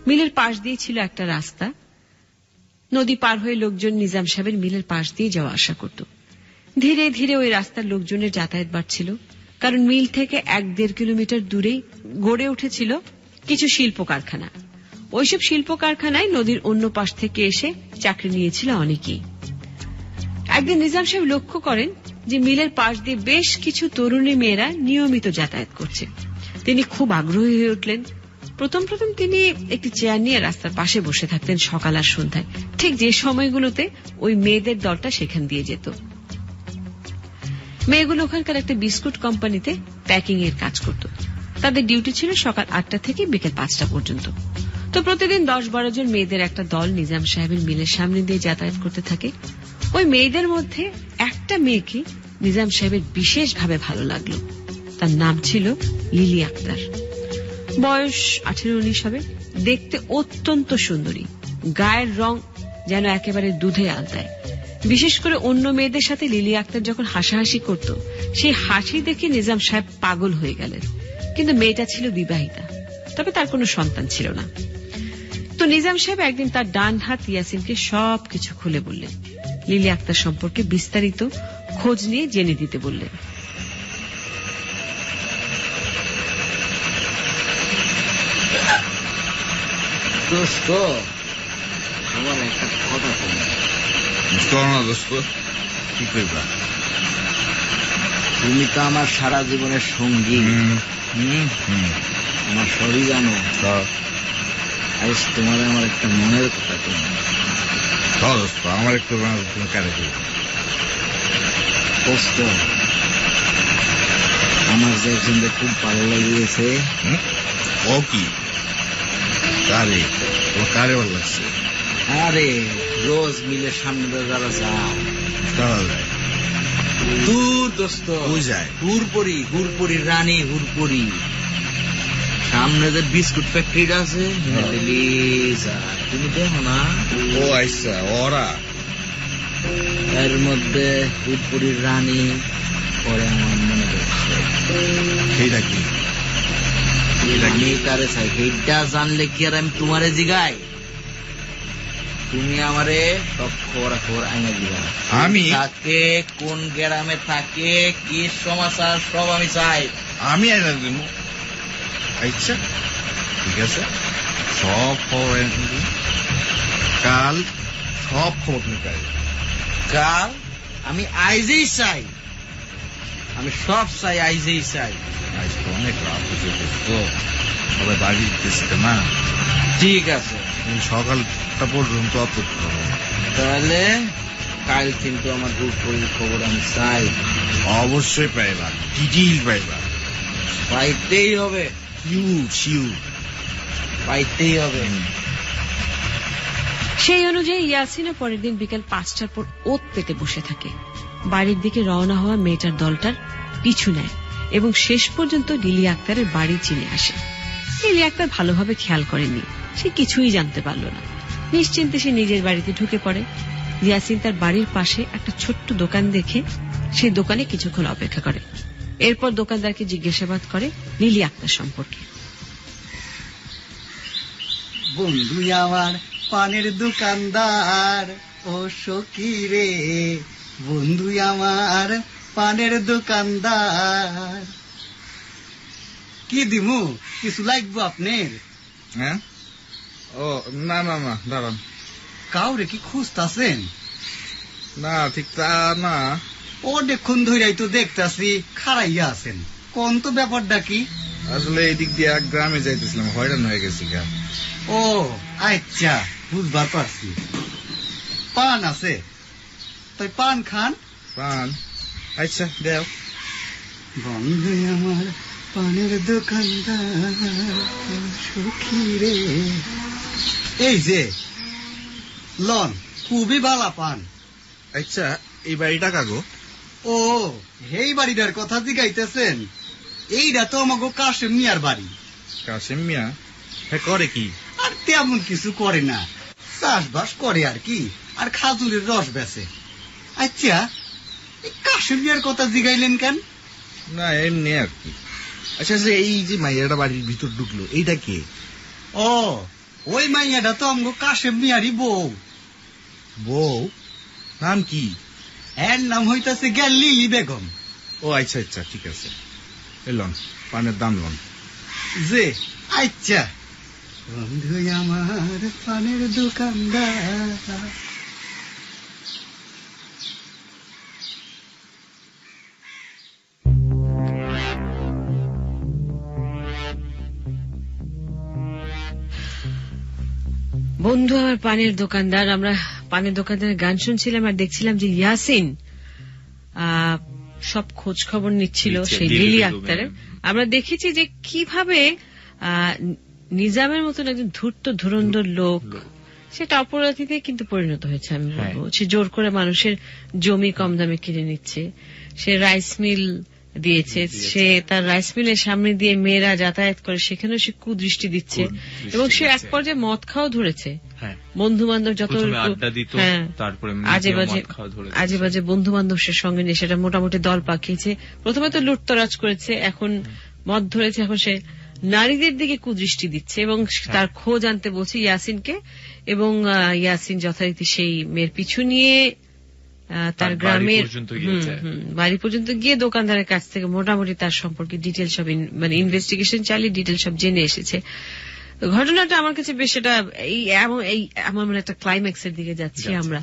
মিলের পাশ দিয়ে ছিল একটা রাস্তা। নদী পার হয়ে লোকজন নিজাম সাহেবের মিলের পাশ দিয়ে যাওয়া আসা করত। ধীরে ধীরে ওই রাস্তার লোকজনের যাতায়াত বাড়ছিল, কারণ মিল থেকে 1-1.5 কিলোমিটার দূরেই গড়ে উঠেছিল কিছু শিল্প কারখানা। ওইসব শিল্প কারখানায় নদীর অন্য পাশ থেকে এসে চাকরি নিয়েছিল অনেকেই। একদিন নিজাম সাহেব লক্ষ্য করেন যে মিলের পাশ দিয়ে বেশ কিছু তরুণী মেয়েরা নিয়মিত যাতায়াত করছে। তিনি খুব আগ্রহী হয়ে উঠলেন। প্রথম তিনি একটি চেয়ার নিয়ে রাস্তার পাশে বসে থাকতেন সকাল আর সন্ধ্যায়, ঠিক যে সময়গুলোতে ওই মেয়েদের দলটা সেখান দিয়ে যেত। মেয়েগুলো ওখানকার একটা বিস্কুট কোম্পানিতে প্যাকিং এর কাজ করত। তাদের ডিউটি ছিল সকাল 8টা থেকে বিকেল 5টা পর্যন্ত। তো প্রতিদিন 10-12 জন মেয়েদের একটা দল নিজাম সাহেবের মিলের সামনে দিয়ে যাতায়াত করতে থাকে। ওই মেয়েদের মধ্যে একটা মেয়েকে নিজাম সাহেবের বিশেষভাবে ভালো লাগলো। তার নাম ছিল লিলি আক্তার। বয়স 18-19 হবে। দেখতে অত্যন্ত সুন্দরী, গায়ের রং যেন একেবারে দুধে আলতায়। বিশেষ করে অন্য মেয়েদের সাথে লিলি আক্তার যখন হাসাহাসি করত, সেই হাসি দেখে নিজাম সাহেব পাগল হয়ে গেলেন। কিন্তু মেয়েটা ছিল বিবাহিতা, তবে তার কোনো সন্তান ছিল না। তো নিজাম সাহেব একদিন তার ডান হাত ইয়াসিনকে সবকিছু খুলে বললেন। লিলি আক্তার সম্পর্কে বিস্তারিত খোঁজ নিয়ে জেনে দিতে বললেন। দোস্ত, আমার একটা কথা দোস্ত, কি করবা? তুমি তো আমার সারা জীবনের সঙ্গী, আমার সবই জানো। আজ তোমার আমার একটা মনের কথা দোস্ত, আমার একটু দোস্ত, আমার যে একজনকে খুব ভালো লেগেছে। ও কি? কারে? ও কারে ভালো লাগছে? আরে রোজ মিলের সামনে যারা যায় দূর দোস্ত, যায় হুরপুরি রানী হুরপুরি সামনে যে বিস্কুট ফ্যাক্টরিটা আছে, তুমি দেখো না? ও আচ্ছা, ওরা এর মধ্যে হুরপুরির রানী পরে আমার মনে পড়ছে সেইটা কি? আমি তারে চাই। এইটা জানলে কি আর আমি তোমারে জিগাই? তুমি আমারে সব খবর আইনা দিবা। আমি থাকে কোন গ্রামে থাকে কি সমাচার সব আমি চাই। আমি আইনা দিব। আচ্ছা ঠিক আছে, সব খবর আইনা দিব। কাল সব খবর তুমি পাইবে। কাল আমি আইজেই চাই, আমি সব চাই, আইজেই চাই। আজ তো অনেক রাত হয়ে গেছে, সবাই বাড়ি দিতেছে না। ঠিক আছে, তুমি সকালটা পর্যন্ত অপেক্ষা করো। তাহলে কাল কিন্তু আমার দুপুরের খবর আমি চাই। অবশ্যই পাইবা, ডিটেইল পাইবা, পাইতেই হবে, শিওর পাইতেই হবে। সেই অনুযায়ী ইয়াসিনও পরের দিন বিকেল 5টার পর ওত পেতে বসে থাকে। বাড়ির দিকে রওনা হওয়া মেয়েটার দলটার পিছু নেয় এবং শেষ পর্যন্ত লিলি আক্তারের বাড়ি চিনে আসে। লিলি আক্তার ভালোভাবে খেয়াল করেনি, সে কিছুই জানতে পারল না। নিশ্চিন্তে সে নিজের বাড়িতে ঢুকে পড়ে। ইয়াসিন তার বাড়ির পাশে একটা ছোট্ট দোকান দেখে সেই দোকানে কিছুক্ষণ অপেক্ষা করে। এরপর দোকানদারকে জিজ্ঞাসাবাদ করে লিলি আক্তার সম্পর্কে। বন্ধু আমার পানের দোকানদার, ও সখী রে, বন্ধু আমার পানের দোকানদার। কি দিমু, কিছু লাগবো আপনার? হ্যাঁ? ও না না না, দাঁড়ান। কাউরে কি খুঁজতাছেন? না ঠিক তা না। ও দেখুন ধৈরাই তো দেখতাছি খাড়াইয়া আছেন, কোন তো ব্যাপারটা কি? আসলে এই দিক দিয়ে এক গ্রামে যাইতেছিলাম, হয়রান হয়ে গেছি গা। ও আচ্ছা, বুঝবার পারছি। পান আছে, তাই পান খান। পান? আচ্ছা দেও। বন্ধু আমার পানের দোকানদার, সখী রে। এই যে লন, খুবই বালা পান। আচ্ছা এই বাড়িটা কাগো? ও এই বাড়িটার কথা জিগাইতেছেন? এইটা তো আমাকে কাশেম মিয়ার বাড়ি। কাশেম মিয়া? হ্যাঁ করে কি? আর তেমন কিছু করে না, চাষবাস করে আর কি, আর খাজুরের রস বেচে। আচ্ছা এই কাশেম মিয়ার কথা জিগাইলেন কেন? না এমনি আর কি। আচ্ছা আচ্ছা, এই যে মাইয়াটা বাড়ির ভিতর ঢুকলো, এইটা কে? ও ওই মাইয়াটা তো আমাকে কাশেম মিয়ারই বউ। বউ? নাম কি? এর নাম হইতাছে গিয়া লিলি বেগম। ও আচ্ছা আচ্ছা ঠিক আছে, এলন পানের দাম লন। যে আচ্ছা, বন্ধু আমার পানের দোকানদার। বন্ধু আমার পানের দোকানদার। আমরা পানের দোকানদারের গান শুনছিলাম আর দেখছিলাম যে ইয়াসিন সব খোঁজ খবর নিচ্ছিল সেই লিলি আক্তারের। আমরা দেখেছি যে কিভাবে নিজামের মতন একজন ধূর্ত ধুরন্ধর লোক সেটা অপরাধীতে কিন্তু পরিণত হয়েছে। আমি বলবো সে জোর করে মানুষের জমি কম দামে কিনে নিচ্ছে, সে রাইস মিল দিয়েছে, সে তার রাইস মিলের সামনে দিয়ে মেয়েরা যাতায়াত করে সেখানেও সে কুদৃষ্টি দিচ্ছে, এবং সে এক পর্যায়ে মদ খাওয়া ধরেছে। বন্ধু বান্ধব যত আজে বাজে বন্ধু বান্ধব সে সঙ্গে নিয়ে সেটা মোটামুটি দল পাকিয়েছে। প্রথমে তো লুটতরাজ করেছে, এখন মদ ধরেছে, এখন সে নারীদের দিকে কুদৃষ্টি দিচ্ছে এবং তার খোঁজ আনতে বলছে ইয়াসিনকে, এবং ইয়াসিন যথারীতি সেই মেয়ের পিছু নিয়ে তার গ্রামের বাড়ি পর্যন্ত গিয়ে দোকানদারের কাছ থেকে মোটামুটি তার সম্পর্কে ডিটেল সব মানে ইনভেস্টিগেশন চালিয়ে ডিটেল সব জেনে এসেছে। ঘটনাটা আমার কাছে বেশ এটা আমার মানে একটা ক্লাইম্যাক্সের দিকে যাচ্ছি আমরা।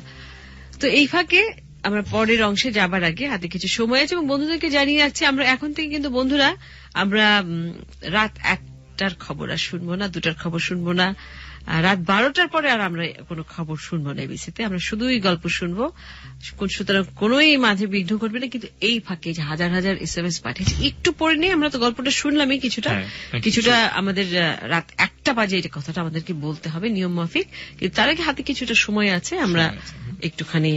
তো এই ফাঁকে আমরা পরের অংশে যাবার আগে হাতে কিছু সময় আছে এবং বন্ধুদেরকে জানিয়ে রাখছি আমরা এখন থেকে কিন্তু বন্ধুরা আমরা রাত 1টার খবর আর শুনবো না, 2টার খবর শুনবো না, রাত 12টার পরে আর আমরা কোনো খবর শুনবো না এবিসিতে। আমরা শুধুই গল্প শুনবো, সুতরাং কোনোই মাঝে বিঘ্ন করবে না। কিন্তু এই ফাঁকে যে হাজার হাজার SMS পাঠিয়েছে একটু পরে নিয়ে আমরা তো গল্পটা শুনলামই, কিছুটা আমাদের রাত 1টা বাজে এটা কথাটা আমাদেরকে বলতে হবে নিয়ম মাফিক, কিন্তু তার আগে হাতে কিছুটা সময় আছে। আমরা একটুখানি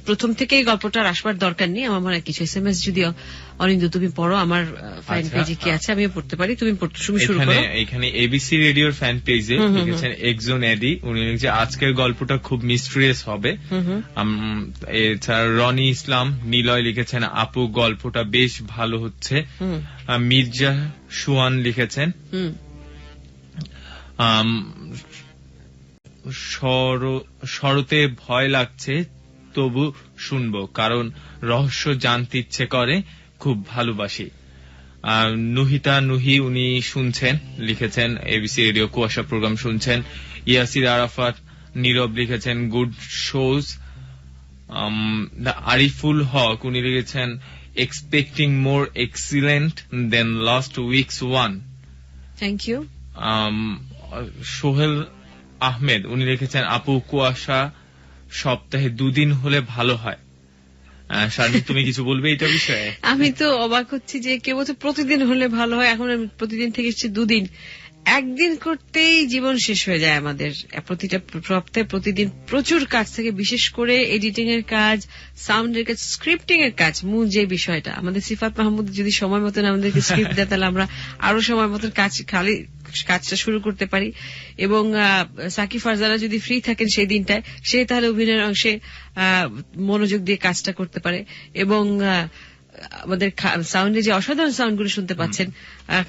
প্রথম থেকে গল্পটার আসবার দরকার নেই। আমার মনে হয় কিছু SMS যদিও অনিন্দ তুমি পড়ো, আমার ফ্যান আচ্ছা, পেজে কি আছে আমিও পড়তে পারি, তুমি শুরু করো। এখানে এবিসি রেডিওর ফ্যান পেজে লিখেছেন একজন এডি, উনি লিখেছেন আজকের গল্পটা খুব মিস্ট্রিয়াস হবে। এছাড়া রনি ইসলাম নিলয় লিখেছেন আপু গল্পটা বেশ ভালো হচ্ছে। মির্জা সুয়ান লিখেছেন শরতে ভয় লাগছে তবু শুনবো, কারণ রহস্য জানতে ইচ্ছে করে, খুব ভালোবাসি। নুহিতা নুহি উনি শুনছেন, লিখেছেন এবিসি রেডিও কুয়াশা প্রোগ্রাম শুনছেন। ইয়াসির আরাফাত নীরব লিখেছেন গুড শোজ। আরিফুল হক উনি লিখেছেন expecting more excellent than last weeks one. Thank you. Sohel Ahmed উনি লিখেছেন আপু কুয়াশা সপ্তাহে 2 দিন হলে ভালো হয়। শারমিন তুমি কিছু বলবে এটা বিষয়ে? আমি তো অবাক হচ্ছি যে কেউ বলছে প্রতিদিন হলে ভালো হয়, এখন আমি প্রতিদিন থেকে 2 দিন, একদিন করতেই জীবন শেষ হয়ে যায় আমাদের। প্রতিটা সপ্তাহে প্রতিদিন প্রচুর কাজ থাকে, বিশেষ করে এডিটিং এর কাজ, সাউন্ডের কাজ, স্ক্রিপ্টিং এর কাজ। মূল যে বিষয়টা আমাদের সিফাত মাহমুদ যদি সময় মতন আমাদেরকে স্ক্রিপ্ট দেয় তাহলে আমরা আরো সময় মতন কাজটা শুরু করতে পারি। এবং সাকিব ফারজানা যদি ফ্রি থাকেন সেই দিনটায়, সে তাহলে অভিনয়ের অংশে মনোযোগ দিয়ে কাজটা করতে পারে। এবং আমাদের সাউন্ডে যে অসাধারণ সাউন্ডগুলো শুনতে পাচ্ছেন,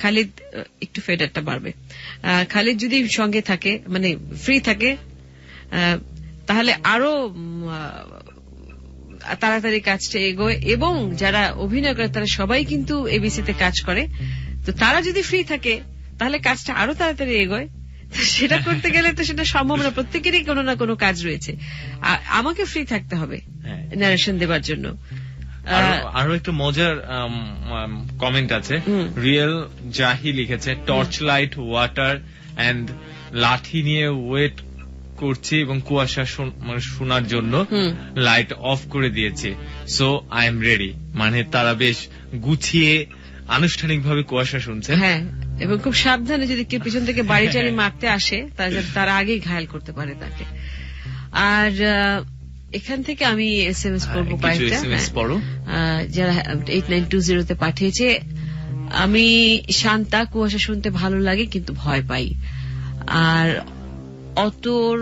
খালিদ একটু ফেডারটা বাড়বে, খালিদ যদি সঙ্গে থাকে মানে ফ্রি থাকে তাহলে আরো তাড়াতাড়ি কাজটা এগোয়। এবং যারা অভিনয় করে তারা সবাই কিন্তু এবিসিতে কাজ করে, তো তারা যদি ফ্রি থাকে তাহলে কাজটা আরো তাড়াতাড়ি এগোয়। সেটা করতে গেলে তো সেটা সম্ভব না, প্রত্যেকেরই কোনো না কোনো কাজ রয়েছে। আমাকে ফ্রি থাকতে হবে ন্যারেশন দেবার জন্য। আরো একটা মজার কমেন্ট আছে, রিয়েল জাহি লিখেছে টর্চ লাইট ওয়াটার এন্ড লাঠি নিয়ে ওয়েট করছি এবং কুয়াশা শোনার জন্য লাইট অফ করে দিয়েছে, সো আই এম রেডি। মানে তারা বেশ গুছিয়ে আনুষ্ঠানিকভাবে কুয়াশা শুনছে। হ্যাঁ, এবং খুব সাবধানে যদি কেউ পিছন থেকে বাড়ি টাড়ি মারতে আসে তারা আগেই ঘায়াল করতে পারে তাকে। আর এখান থেকে আমি SMS পড়বো কয়েকটা, যারা 8920 পাঠিয়েছে। আমি শান্তা, কুয়াশা শুনতে ভালো লাগে কিন্তু ভয় পাই। আর অতর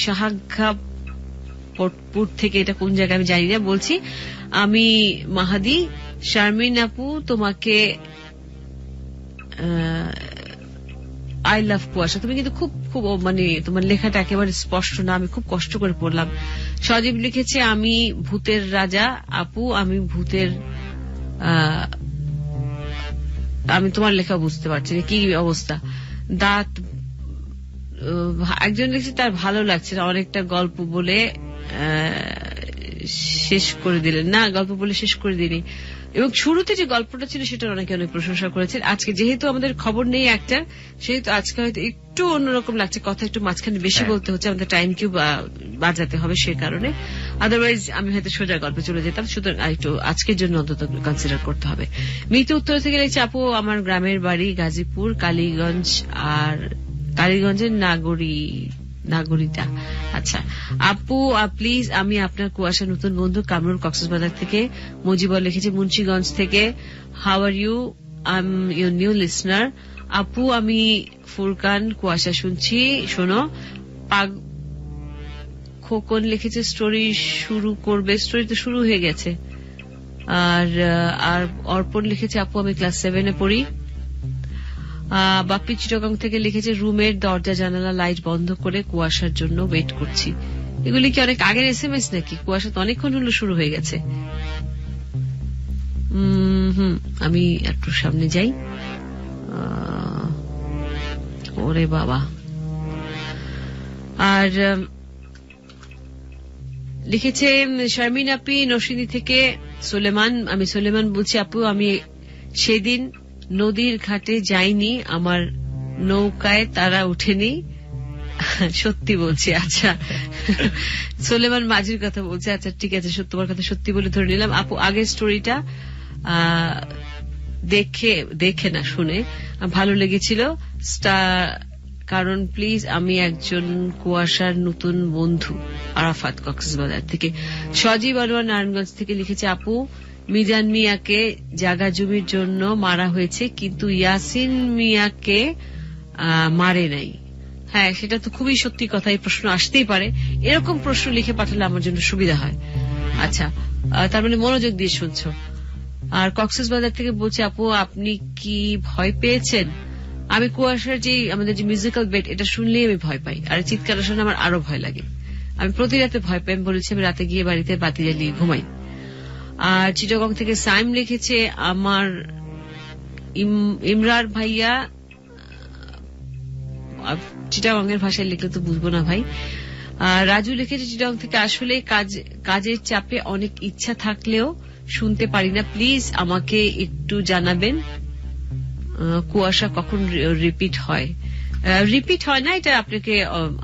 সাহাঘাপুর থেকে, এটা কোন জায়গায় আমি জানি না, বলছি আমি মাহাদি। শারমিন আপু তোমাকে আই লাভ কুয়াশা। তুমি কিন্তু খুব খুব মানে তোমার লেখাটা একেবারে স্পষ্ট না, আমি খুব কষ্ট করে পড়লাম। সজীব লিখেছে আমি ভূতের রাজা আপু, আমি ভূতের আমি তোমার লেখা বুঝতে পারছি না কি অবস্থা। দাঁত একজন লিখছে তার ভালো লাগছে না, অনেকটা গল্প বলে শেষ করে দিলেন। না, গল্প বলে শেষ করে দিনি, এবং শুরুতে যে গল্পটা ছিল সেটার অনেকে অনেক প্রশংসা করেছেন। আজকে যেহেতু আমাদের খবর নেই একটা, সেহেতু আজকে হয়তো একটু অন্যরকম লাগছে, কথা একটু মাঝখানে বেশি বলতে হচ্ছে, আমাদের টাইম কিউ বাজাতে হবে সে কারণে। আদারওয়াইজ আমি হয়তো সোজা গল্পে চলে যেতাম, সুতরাং একটু আজকের জন্য অন্তত কনসিডার করতে হবে। মিতু উত্তর থেকে লিখছে আপু আমার গ্রামের বাড়ি গাজীপুর কালীগঞ্জ, আর কালীগঞ্জের নাগরিটা। আচ্ছা আপু প্লিজ, আমি আপনার কুয়াশা নতুন বন্ধু কামরুল কক্সবাজার থেকে। মুজিবর লিখেছে মুন্সিগঞ্জ থেকে, how are you, I am your new listener. আপু আমি ফুরকান, কুয়াশা শুনছি, শোনো। খোকন লিখেছে স্টোরি শুরু করবে, স্টোরি তো শুরু হয়ে গেছে। আর অর্পণ লিখেছে আপু আমি ক্লাস 7 পড়ি। বাপ্পি চিটগাং থেকে লিখেছে রুমের দরজা জানালা লাইট বন্ধ করে কুয়াশার জন্য ওয়েট করছি। এগুলি কি অনেক আগের SMS নাকি? কুয়াশা তো অনেকক্ষণ হলো শুরু হয়ে গেছে। আমি একটু সামনে যাই। ওরে বাবা। আর লিখেছে শারমিন আপি নরসিংদী থেকে সুলেমান, আমি সুলেমান বলছি আপু আমি সেদিন নদীর ঘাটে যাইনি, আমার নৌকায় তারা উঠেনি। সত্যি বলছি। আচ্ছা সুলেমান মাঝির কথা বলছে। আচ্ছা ঠিক আছে, তোমার কথা সত্যি বলে ধরে নিলাম। আপু আগের স্টোরিটা দেখে না শুনে ভালো লেগেছিল। কারণ প্লিজ আমি একজন কুয়াশার নতুন বন্ধু। আরাফাত কক্সবাজার থেকে। সজীব আনোয়ার নারায়ণগঞ্জ থেকে লিখেছে, আপু মিজান মিয়াকে জায়গা জমির জন্য মারা হয়েছে, কিন্তু ইয়াসিন মিয়াকে মারে নাই। হ্যাঁ, সেটা তো খুবই সত্যি কথা। এই প্রশ্ন আসতেই পারে, এরকম প্রশ্ন লিখে পাঠালে আমার জন্য সুবিধা হয়। আচ্ছা, তার মানে মনোযোগ দিয়ে শুনছো। আর কক্সবাজার থেকে বলছে, আপু আপনি কি ভয় পেয়েছেন? আমি কুয়াশার যে আমাদের যে মিউজিক্যাল বেড, এটা শুনলেই আমি ভয় পাই, আর চিৎকার শুনে আমার আরো ভয় লাগে। আমি প্রতি রাতে ভয় পাই। আমি বলেছি আমি রাতে গিয়ে বাড়িতে বাতি জ্বালিয়ে ঘুমাই। আর চিটাগং থেকে সাইম লিখেছে, আমার ইমরার ভাইয়া, চিটাগং এর ভাষায় লিখলে তো বুঝবো না ভাই। রাজু লিখেছে চিটাগং থেকে, আসলে কাজের চাপে অনেক ইচ্ছা থাকলেও শুনতে পারি না, প্লিজ আমাকে একটু জানাবেন কুয়াশা কখন রিপিট হয়। রিপিট হয় না, এটা আপনাকে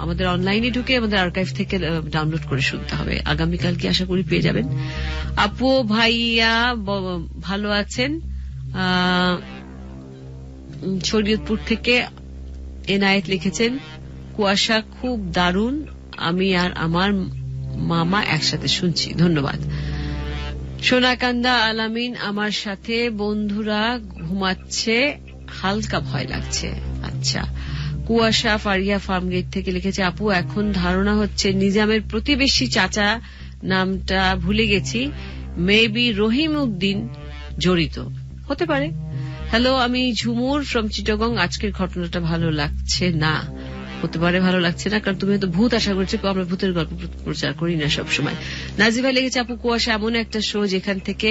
আমাদের অনলাইনে ঢুকে আমাদের আর্কাইভ থেকে ডাউনলোড করে শুনতে হবে। আগামীকাল কি আশা করি পেয়ে যাবেন। আপু ভাইয়া ভালো আছেন? শরীয়তপুর থেকে এনায়েত লিখেছেন, কুয়াশা খুব দারুণ, আমি আর আমার মামা একসাথে শুনছি, ধন্যবাদ। সোনাকান্দা আলামিন, আমার সাথে বন্ধুরা ঘুমাচ্ছে, হালকা ভয় লাগছে। আচ্ছা। কুয়াশা ফারিয়া ফার্মগেট থেকে লিখেছে, আপু এখন ধারণা হচ্ছে নিজামের প্রতিবেশী চাচা, নামটা ভুলে গেছি, মেবি রহিম উদ্দিন জড়িত হতে পারে। হ্যালো, আমি ঝুমুর ফ্রম চিটাগং। আজকের ঘটনাটা ভালো লাগছে না। হতে পারে ভালো লাগছে না, কারণ তুমি হয়তো ভূত আশা করছো। আমরা ভূতের গল্প প্রচার করি না সবসময়। নাজিবা লেগেছে, আপু কুয়াশা এমন একটা শো যেখান থেকে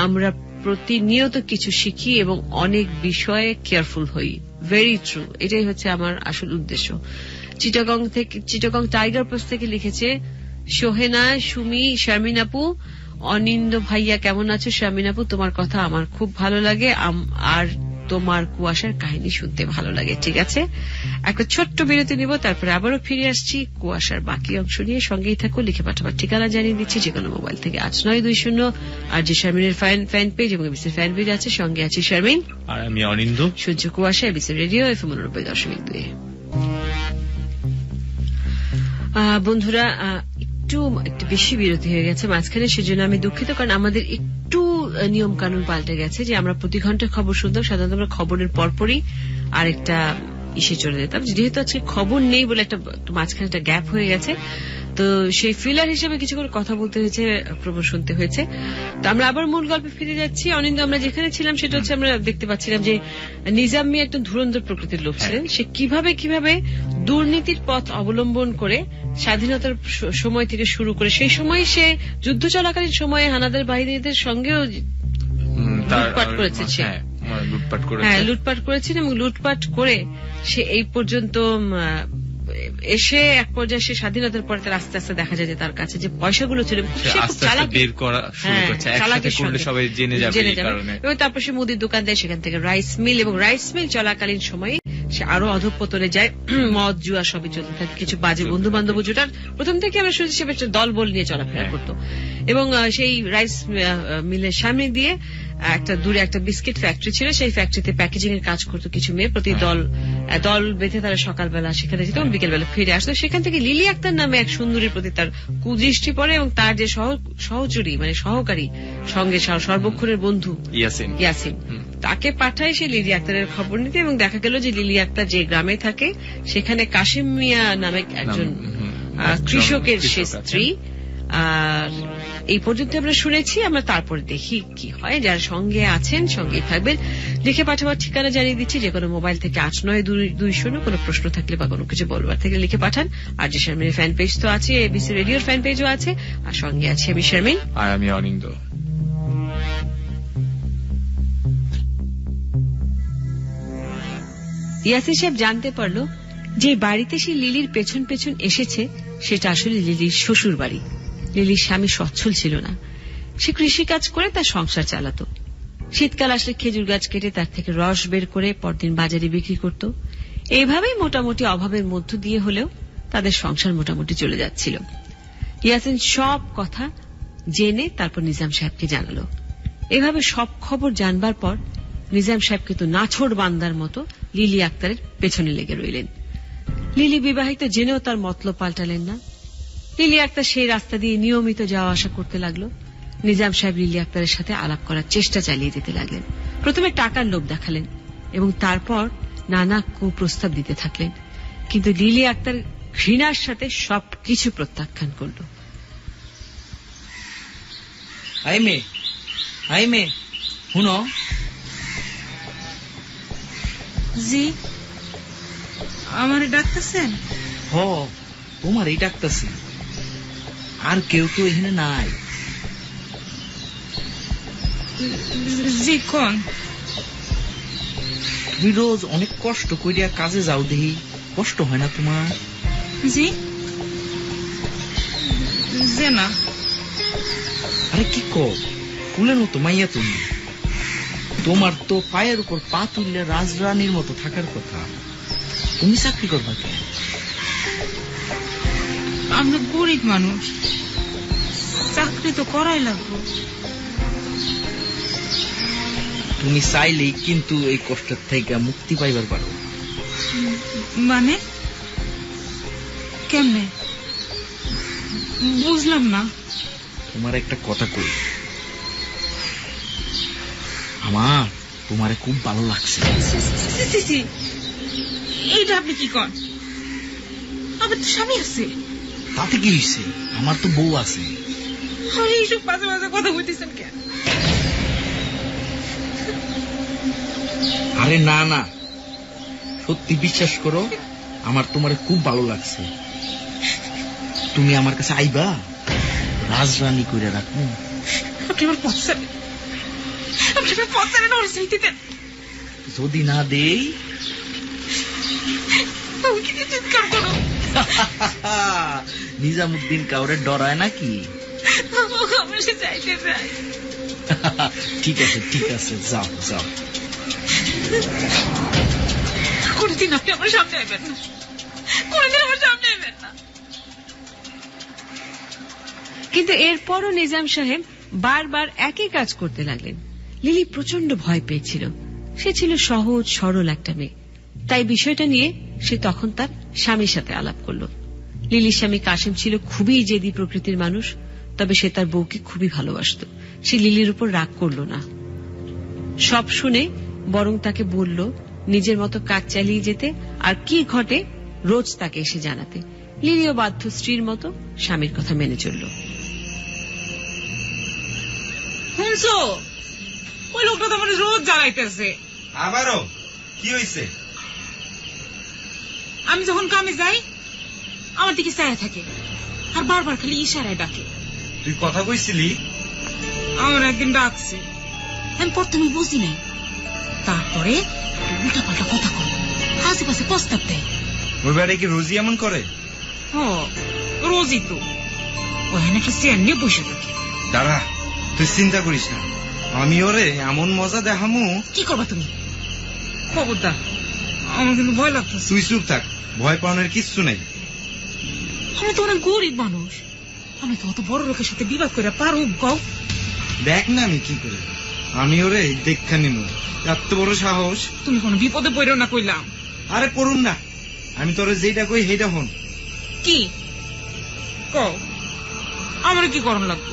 আমরা প্রতিনিয়ত কিছু শিখি এবং অনেক বিষয়ে কেয়ারফুল হই। ভেরি ট্রু, এটাই হচ্ছে আমার আসল উদ্দেশ্য। চিটাগং টাইগার পোস্ট থেকে লিখেছে সোহেনা সুমি, শারমিন আপু, অনিন্দ ভাইয়া কেমন আছো? শারমিন আপু, তোমার কথা আমার খুব ভালো লাগে, আর তোমার কুয়াশার কাহিনী শুনতে ভালো লাগে। ঠিক আছে, একটা ছোট্ট বিরতি নিব, তারপরে আবারও ফিরে আসছি কুয়াশার বাকি অংশ নিয়ে। সঙ্গেই থাকো। লিখে পাঠাবার ঠিকানা জানিয়ে দিচ্ছি, যে কোনো মোবাইল থেকে 8920 আর যে শারমিনের ফ্যান পেজ এবং এবিসি ফ্যান পেজ আছে। সঙ্গে আছি শারমিন আর আমি অনিন্দ। সূর্য কুয়াশা, এবিসি রেডিও FM 90.2। বন্ধুরা, একটু বেশি বিরতি হয়ে গেছে মাঝখানে, সেজন্য আমি দুঃখিত, কারণ আমাদের একটু নিয়ম কানুন পাল্টে গেছে যে আমরা প্রতি ঘন্টা খবর শুনতাম। সাধারণত আমরা খবরের পরপরই আরেকটা ইসে চলে যেতাম। যেহেতু আজকে খবর নেই বলে একটা মাঝখানে একটা গ্যাপ হয়ে গেছে, তো সেই ফিলার হিসেবে কিছু করে কথা বলতে হয়েছে, প্রবল শুনতে হয়েছে। তো আমরা আবার মূল গল্পে ফিরে যাচ্ছি। অনিন্দ, আমরা যেখানে ছিলাম সেটা হচ্ছে আমরা দেখতে পাচ্ছিলাম যে নিজাম মিয়া একজন ধুরন্ধর প্রকৃতির লোক ছিলেন। সে কিভাবে দুর্নীতির পথ অবলম্বন করে স্বাধীনতার সময় থেকে শুরু করে সেই সময় সে যুদ্ধ চলাকালীন সময়ে হানাদার বাহিনীদের সঙ্গেও লুটপাট করেছে। লুটপাট করেছেন এবং লুটপাট করে সে এই পর্যন্ত এসে এক পর্যায়ে সে স্বাধীনতার পরে তার আস্তে আস্তে দেখা যায় যে তার কাছে যে পয়সাগুলো ছিল এবং তারপর সে মুদির দোকান দেয়, সেখান থেকে রাইস মিল, এবং রাইস মিল চলাকালীন সময়ে সে আরো অধঃপতনে যায়। মদ জুয়া সবই চলতে থাকে, কিছু বাজে বন্ধু বান্ধব জোটার প্রথম থেকে আমরা শুনেছি সে দল বল নিয়ে চলাফেরা করতো। এবং সেই রাইস মিলের সামনে দিয়ে দূরে একটা বিস্কিট ফ্যাক্টরি ছিল, সেই ফ্যাক্টরিতে প্যাকেজিং এর কাজ করতো কিছু মেয়ে। প্রতি দল বেঁধে তারা সকালবেলা সেখানে যেত এবং বিকেলবেলা ফিরে আসতো। সেখান থেকে লিলি আক্তার নামে এক সুন্দরীর প্রতি তার কুদৃষ্টি পড়ে এবং তার যে সহচরী মানে সহকারী সঙ্গে সর্বক্ষণের বন্ধু ইয়াসিন, তাকে পাঠায় সে লিলি আক্তারের খবর নিতে। এবং দেখা গেল যে লিলি আক্তার যে গ্রামে থাকে সেখানে কাশিম মিয়া নামে একজন কৃষকের সে স্ত্রী। আর এই পর্যন্ত আমরা শুনেছি, আমরা তারপরে দেখি কি হয়। যারা সঙ্গে আছেন সঙ্গেই থাকবেন। লিখে পাঠাবার ঠিকানা জানিয়ে দিচ্ছি, যে কোনো মোবাইল থেকে 8920। কোনো প্রশ্ন থাকলে বা কোনো কিছু বলবার থেকে লিখে পাঠান। আর যে শারমিনের ফ্যান পেজ তো আছে, এবিসি রেডিওর ফ্যান পেজও আছে, আর সঙ্গে আছে আমি শারমিন আর আমি অনিন্দ। ইয়াসিন সাহেব জানতে পারলো যে বাড়িতে সে লিলির পেছন পেছন এসেছে সেটা আসলে লিলির শ্বশুর বাড়ি। লিলির স্বামী সচ্ছল ছিল না, সে কৃষিকাজ করে তার সংসার চালাতো। শীতকাল আসলে খেজুর গাছ কেটে তার থেকে রস বের করে পরদিন বাজারে বিক্রি করত। এইভাবেই মোটামুটি অভাবের মধ্য দিয়ে হলেও তাদের সংসার মোটামুটি চলে যাচ্ছিল। ইয়াসিন সব কথা জেনে তারপর নিজাম সাহেবকে জানালো। এভাবে সব খবর জানবার পর নিজাম সাহেব কিন্তু নাছোড় বান্দার মতো লিলি আক্তারের পেছনে লেগে রইলেন। লিলি বিবাহিত জেনেও তার মতলব পাল্টালেন না। লিলি আক্তার সেই রাস্তা দিয়ে নিয়মিত যাওয়া আসা করতে লাগলো। নিজাম সাহেব লিলি আক্তারের সাথে আলাপ করার চেষ্টা চালিয়ে যেতে লাগলেন। প্রথমে টাকার লোভ দেখালেন এবং তারপর নানা কুপ্রস্তাব দিতে থাকলেন, কিন্তু লিলি আক্তার ঘৃণার সাথে সবকিছু প্রত্যাখ্যান করল। হাই মে শুনো। জি, আমারে ডাকতেছেন? হ, তোমার এই ডাকতেছি, আর কেউ তো এখানে নাই। জি কোন? তুমি রোজ অনেক কষ্ট করিয়া কাজে যাও, দেখি কষ্ট হয় না তোমার? জি যে না। আরে কি কো, কুলের মতো মাইয়া তুমি, তোমার তো পায়ের উপর পা তুললে রাজরানীর মতো থাকার কথা, তুমি চাকরি করবা কেন? আমরা গরিব মানুষ, চাকরি তো করাই লাগবে। তুমি চাইলেই কিন্তু এই কষ্টের থেকে মুক্তি পাইবার পারো। মানে কেমনে বুঝলাম না। তোমার একটা কথা কই, আমার তোমারে খুব ভালো লাগছে। এইটা আপনি কি কন? আমার তো স্বামী আছে। তাতে কি হয়েছে, আমার তো বউ আছে। এইসব মাঝে মাঝে কথা বলতেছেন কেন? আরে না না, সত্যি বিশ্বাস করো, আমার তোমারে খুব ভালো লাগছে। তুমি আমার কাছে আইবা, রাজরানী করে রাখবো। আপনি আমার পছন্দ, আপনি আমার পছন্দ না চাইতে দেন। যদি না দেই চিৎকার করো। নিজামুদ্দিন কাউরে ডরায় নাকি? আমি সে চাইতে চাই। ঠিক আছে ঠিক আছে, যাও যাও। কোনদিন আপনি আমার সামনে আইবেন না, কোনদিন আমার সামনে আইবেন না। কিন্তু এরপরও নিজাম সাহেব বারবার একই কাজ করতে লাগলেন। লিলি প্রচন্ড ভয় পেয়েছিল। সে ছিল সহজ সরল একটা মেয়ে, তাই বিষয়টা নিয়ে সে তখন তার স্বামীর সাথে আলাপ করল। লিলির স্বামী কাসেম ছিল খুবই জেদি প্রকৃতির মানুষ, তবে সে তার বউকে খুবই ভালোবাসত। সে লিলির উপর রাগ করল না, সব শুনে বরং তাকে বলল নিজের মতো কাজ চালিয়ে যেতে, আর কি ঘটে রোজ তাকে এসে জানাতে। লিলিও বাধ্য স্ত্রীর মতো স্বামীর কথা মেনে চলল। শুনছো, ওই লোকটা তো আমার রোজ জ্বালাইতেছে। আবারও কি হয়েছে? আমি যখন কামে যাই আমার দিকে চায়া থাকে আর বারবার খালি ইশারায় ডাকে। তুই কথা কইছিলি? আমার একদিন ডাকছে, আমি প্রথমে বুঝি নাই, তারপরে উল্টা পাল্টা কথা কয়, আশেপাশে প্রস্তাব দেয়। ওই বাড়ি কি রোজই এমন করে? রোজই তো ওখানে একটা চেয়ার নিয়ে বসে থাকে। দাঁড়া, তুই চিন্তা করিস না, আমি ওরে এমন মজা দেখামু। কি করবা তুমি? খবরদার, আমার কিন্তু ভয় লাগতেছে। তুই চুপ থাক, ভয় পাওয়ানোর কিচ্ছু নাই। আমি তো অনেক গরিব মানুষ, আমি তো অত বড় লোকের সাথে বিবাদ করে পারুম? কও দেখ না আমি কি করে, আমি ওরে দেখা নিব। এত বড় সাহস! তুমি কোনো বিপদে পড়ো না কইলাম। আরে পড়ুন না, আমি তোরে যেটা কই সেইটা হন। কি কও? আমার কি করণ লাগবে?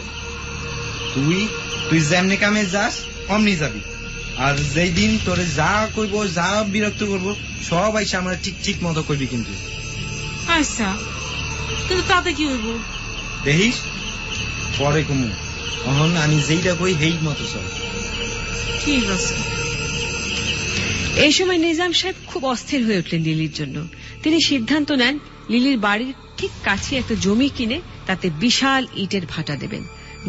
তুই যেমনি কামে যাস অমনি যাবি, আর যেই দিন তোরে যা কইব, যা বিরক্ত করব, সব আইসা আমরা ঠিক ঠিক মতো কইবি। কিন্তু আচ্ছা, কিন্তু তাতে কি হইব? দেখিস পরে কমু, তখন আমি যেইটা কই সেই মতো চল। ঠিক আছে। এই সময় নিজাম সাহেব খুব অস্থির হয়ে উঠলেন লিলির জন্য। তিনি সিদ্ধান্ত নেন লিলির বাড়ির ঠিক কাছে একটা জমি কিনে তাতে বিশাল ইটের ভাটা দেবেন,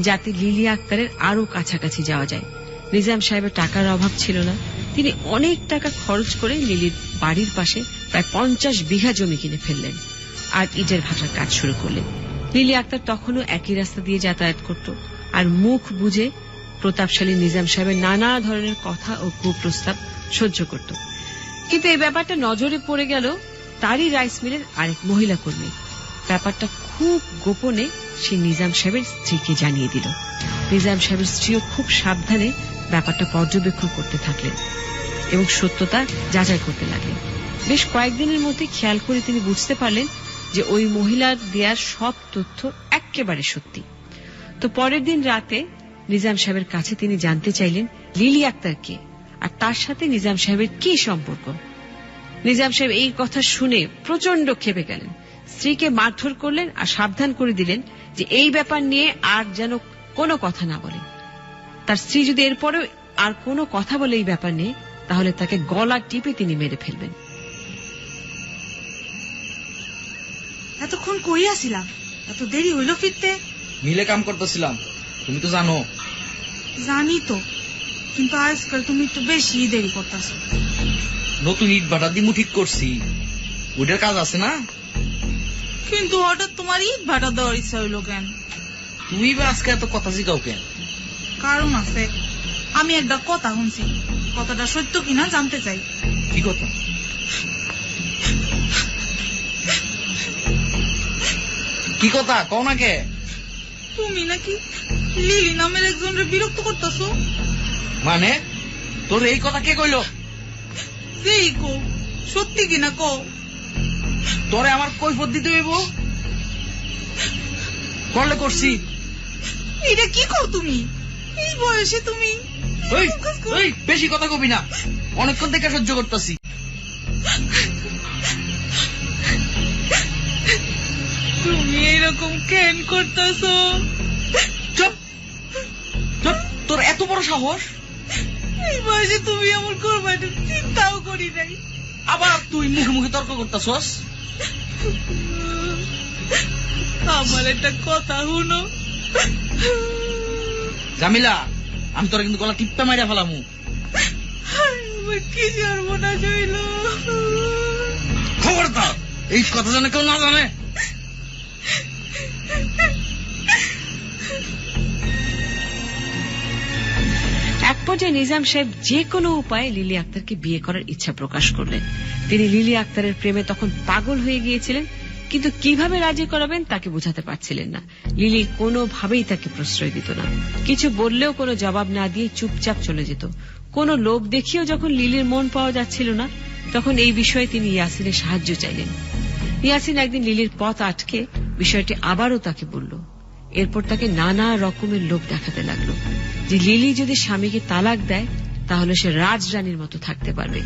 যাতে লিলি আক্তারের আরো কাছাকাছি যাওয়া যায়। নিজাম সাহেবের টাকার অভাব ছিল না, তিনি অনেক টাকা খরচ করে লিলির বাড়ির পাশে প্রায় 50 বিঘা জমি কিনে ফেললেন আর ইটের ভাটার কাজ শুরু করলেন। লিলি আক্তার তখনও একই রাস্তা দিয়ে যাতায়াত করত আর মুখ বুঝে প্রতাপশালী নিজাম সাহেবের নানা ধরনের কথা ও কুপ্রস্তাব সহ্য করত। কিন্তু এই ব্যাপারটা নজরে পড়ে গেল তারই রাইস মিলের আরেক মহিলা কর্মী। ব্যাপারটা খুব গোপনে সে নিজাম সাহেবের স্ত্রীকে জানিয়ে দিল। নিজাম সাহেবের স্ত্রীও খুব সাবধানে ব্যাপারটা পর্যবেক্ষণ করতে থাকলেন এবং সত্যতা যাচাই করতে লাগলেন। বেশ কয়েকদিনের মধ্যে খেয়াল করে তিনি বুঝতে পারলেন যে ওই মহিলার দেয়ার সব তথ্য একেবারে সত্যি। তো পরের দিন রাতে নিজাম সাহেবের কাছে তিনি জানতে চাইলেন লিলি আক্তার কে, আর তার সাথে নিজাম সাহেবের কি সম্পর্ক। নিজাম সাহেব এই কথা শুনে প্রচন্ড ক্ষেপে গেলেন, স্ত্রীকে মারধর করলেন আর সাবধান করে দিলেন যে এই ব্যাপার নিয়ে আর যেন কোনো কথা না বলে। তার স্ত্রী যদি এরপরেও আর কোনো কথা বলে এই ব্যাপার নিয়ে, তাহলে তাকে গলা টিপে তিনি মেরে ফেলবেন। এতক্ষণ কই আসিলাম, এত দেরি হইল ফিরতে? মিলে কাম করতেছিলাম, তুমি তো জানো। জানি তো, কিন্তু আজকাল তুমি একটু বেশি দেরি করতেছো। নতুন ইট ভাটা দিমু ঠিক করছি, ওটার কাজ আছে না। কিন্তু হঠাৎ তোমার ইট ভাটা দেওয়ার ইচ্ছা হইল কেন? তুমি বা আজকে এত কথা শিখাও কেন? কারণ আছে, আমি একটা কথা শুনছি, কথাটা সত্য কিনা জানতে চাই। কি কথা? কি কথা কও না কে? তুমি নাকি লিলি নামের একজনের বিরক্ত করতেছো। মানে তোর এই কথা কে কইল? যেই কো, সত্যি কিনা কও। তোরে আমার কৈফিয়ত দিতে হইব, করলে করছি। এটা কি কও তুমি? এই বয়সে তুমি? বেশি কথা কবি না, অনেকক্ষণ থেকে সহ্য করতেছি। তুমি এইরকম কেন করতেছো? চুপ চুপ, তোর এত বড় সাহস! এই বয়সে তুমি আমার করবা এটা চিন্তাও করি নাই। আবার তুই মুখে মুখে তর্ক করতেছস। আমার একটা কথা শুনো। জামিলা, আমি তোরা কিন্তু গলা টিপ্পা মাইরা ফেলামু। কি সর্বনাশ হইল! খবরদার এই কথা জানে কেউ না জানে। এক পর্যায়ে নিজাম সাহেব যে কোনো উপায়ে লিলি আক্তারকে বিয়ে করার ইচ্ছা প্রকাশ করলেন। তিনি লিলি আক্তারের প্রেমে তখন পাগল হয়ে গিয়েছিলেন, কিন্তু কিভাবে রাজি করাবেন তাকে বোঝাতে পারছিলেন না। লিলি কোনোভাবেই তাকে প্রশ্রয় দিত না, কিছু বললেও কোনো জবাব না দিয়ে চুপচাপ চলে যেত। কোনো লোভ দেখিয়েও যখন লিলির মন পাওয়া যাচ্ছিল না, তখন এই বিষয়ে তিনি ইয়াসিনের সাহায্য চাইলেন। ইয়াসিন একদিন লিলির পথ আটকে বিষয়টি আবারও তাকে বলল। এরপর তাকে নানা রকমের লোভ দেখাতে লাগলো যে লিলি যদি স্বামীকে তালাক দেয় তাহলে সে রাজরানীর মতো থাকতে পারবে।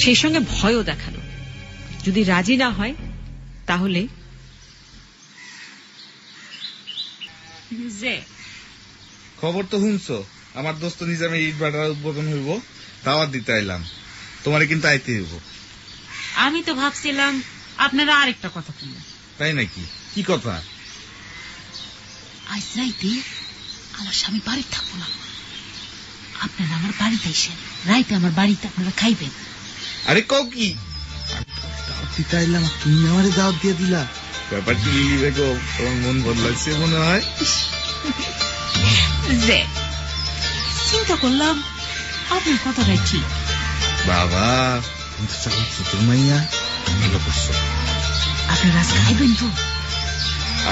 সেই সঙ্গে ভয়ও দেখানো, যদি রাজি না হয় তাহলে খবর তো শুনছো, আমার দোস্ত নিজামে ইট ভাটার উদ্বোধন হইব, দাওয়াত দিতে আইলাম। তোমারে কিন্তু আইতে হইব। আমি তো ভাবছিলাম আপনারা আরেকটা কথা শুনবেন। তাই নাকি? কি কথা? আজ রাইতে আমার স্বামী বাড়িতে থাকবো না, আপনারা আমার বাড়িতে এসে রাইতে আমার বাড়িতে আপনারা খাইবেন। আরে কও কি? দাওয়াত দিতে আইলাম, তুমি আমারে দাওয়াত দিয়ে দিলা। ব্যাপারটি লিলি বেগম, তোমার মন বদলাচ্ছে মনে হয়। চিন্তা করলাম আপনার কথাটাই ঠিক। বাবা, তুমি তো চাকর চতুর মাইয়া, ভালো করছো। আপনারা আজ খাইবেন তো?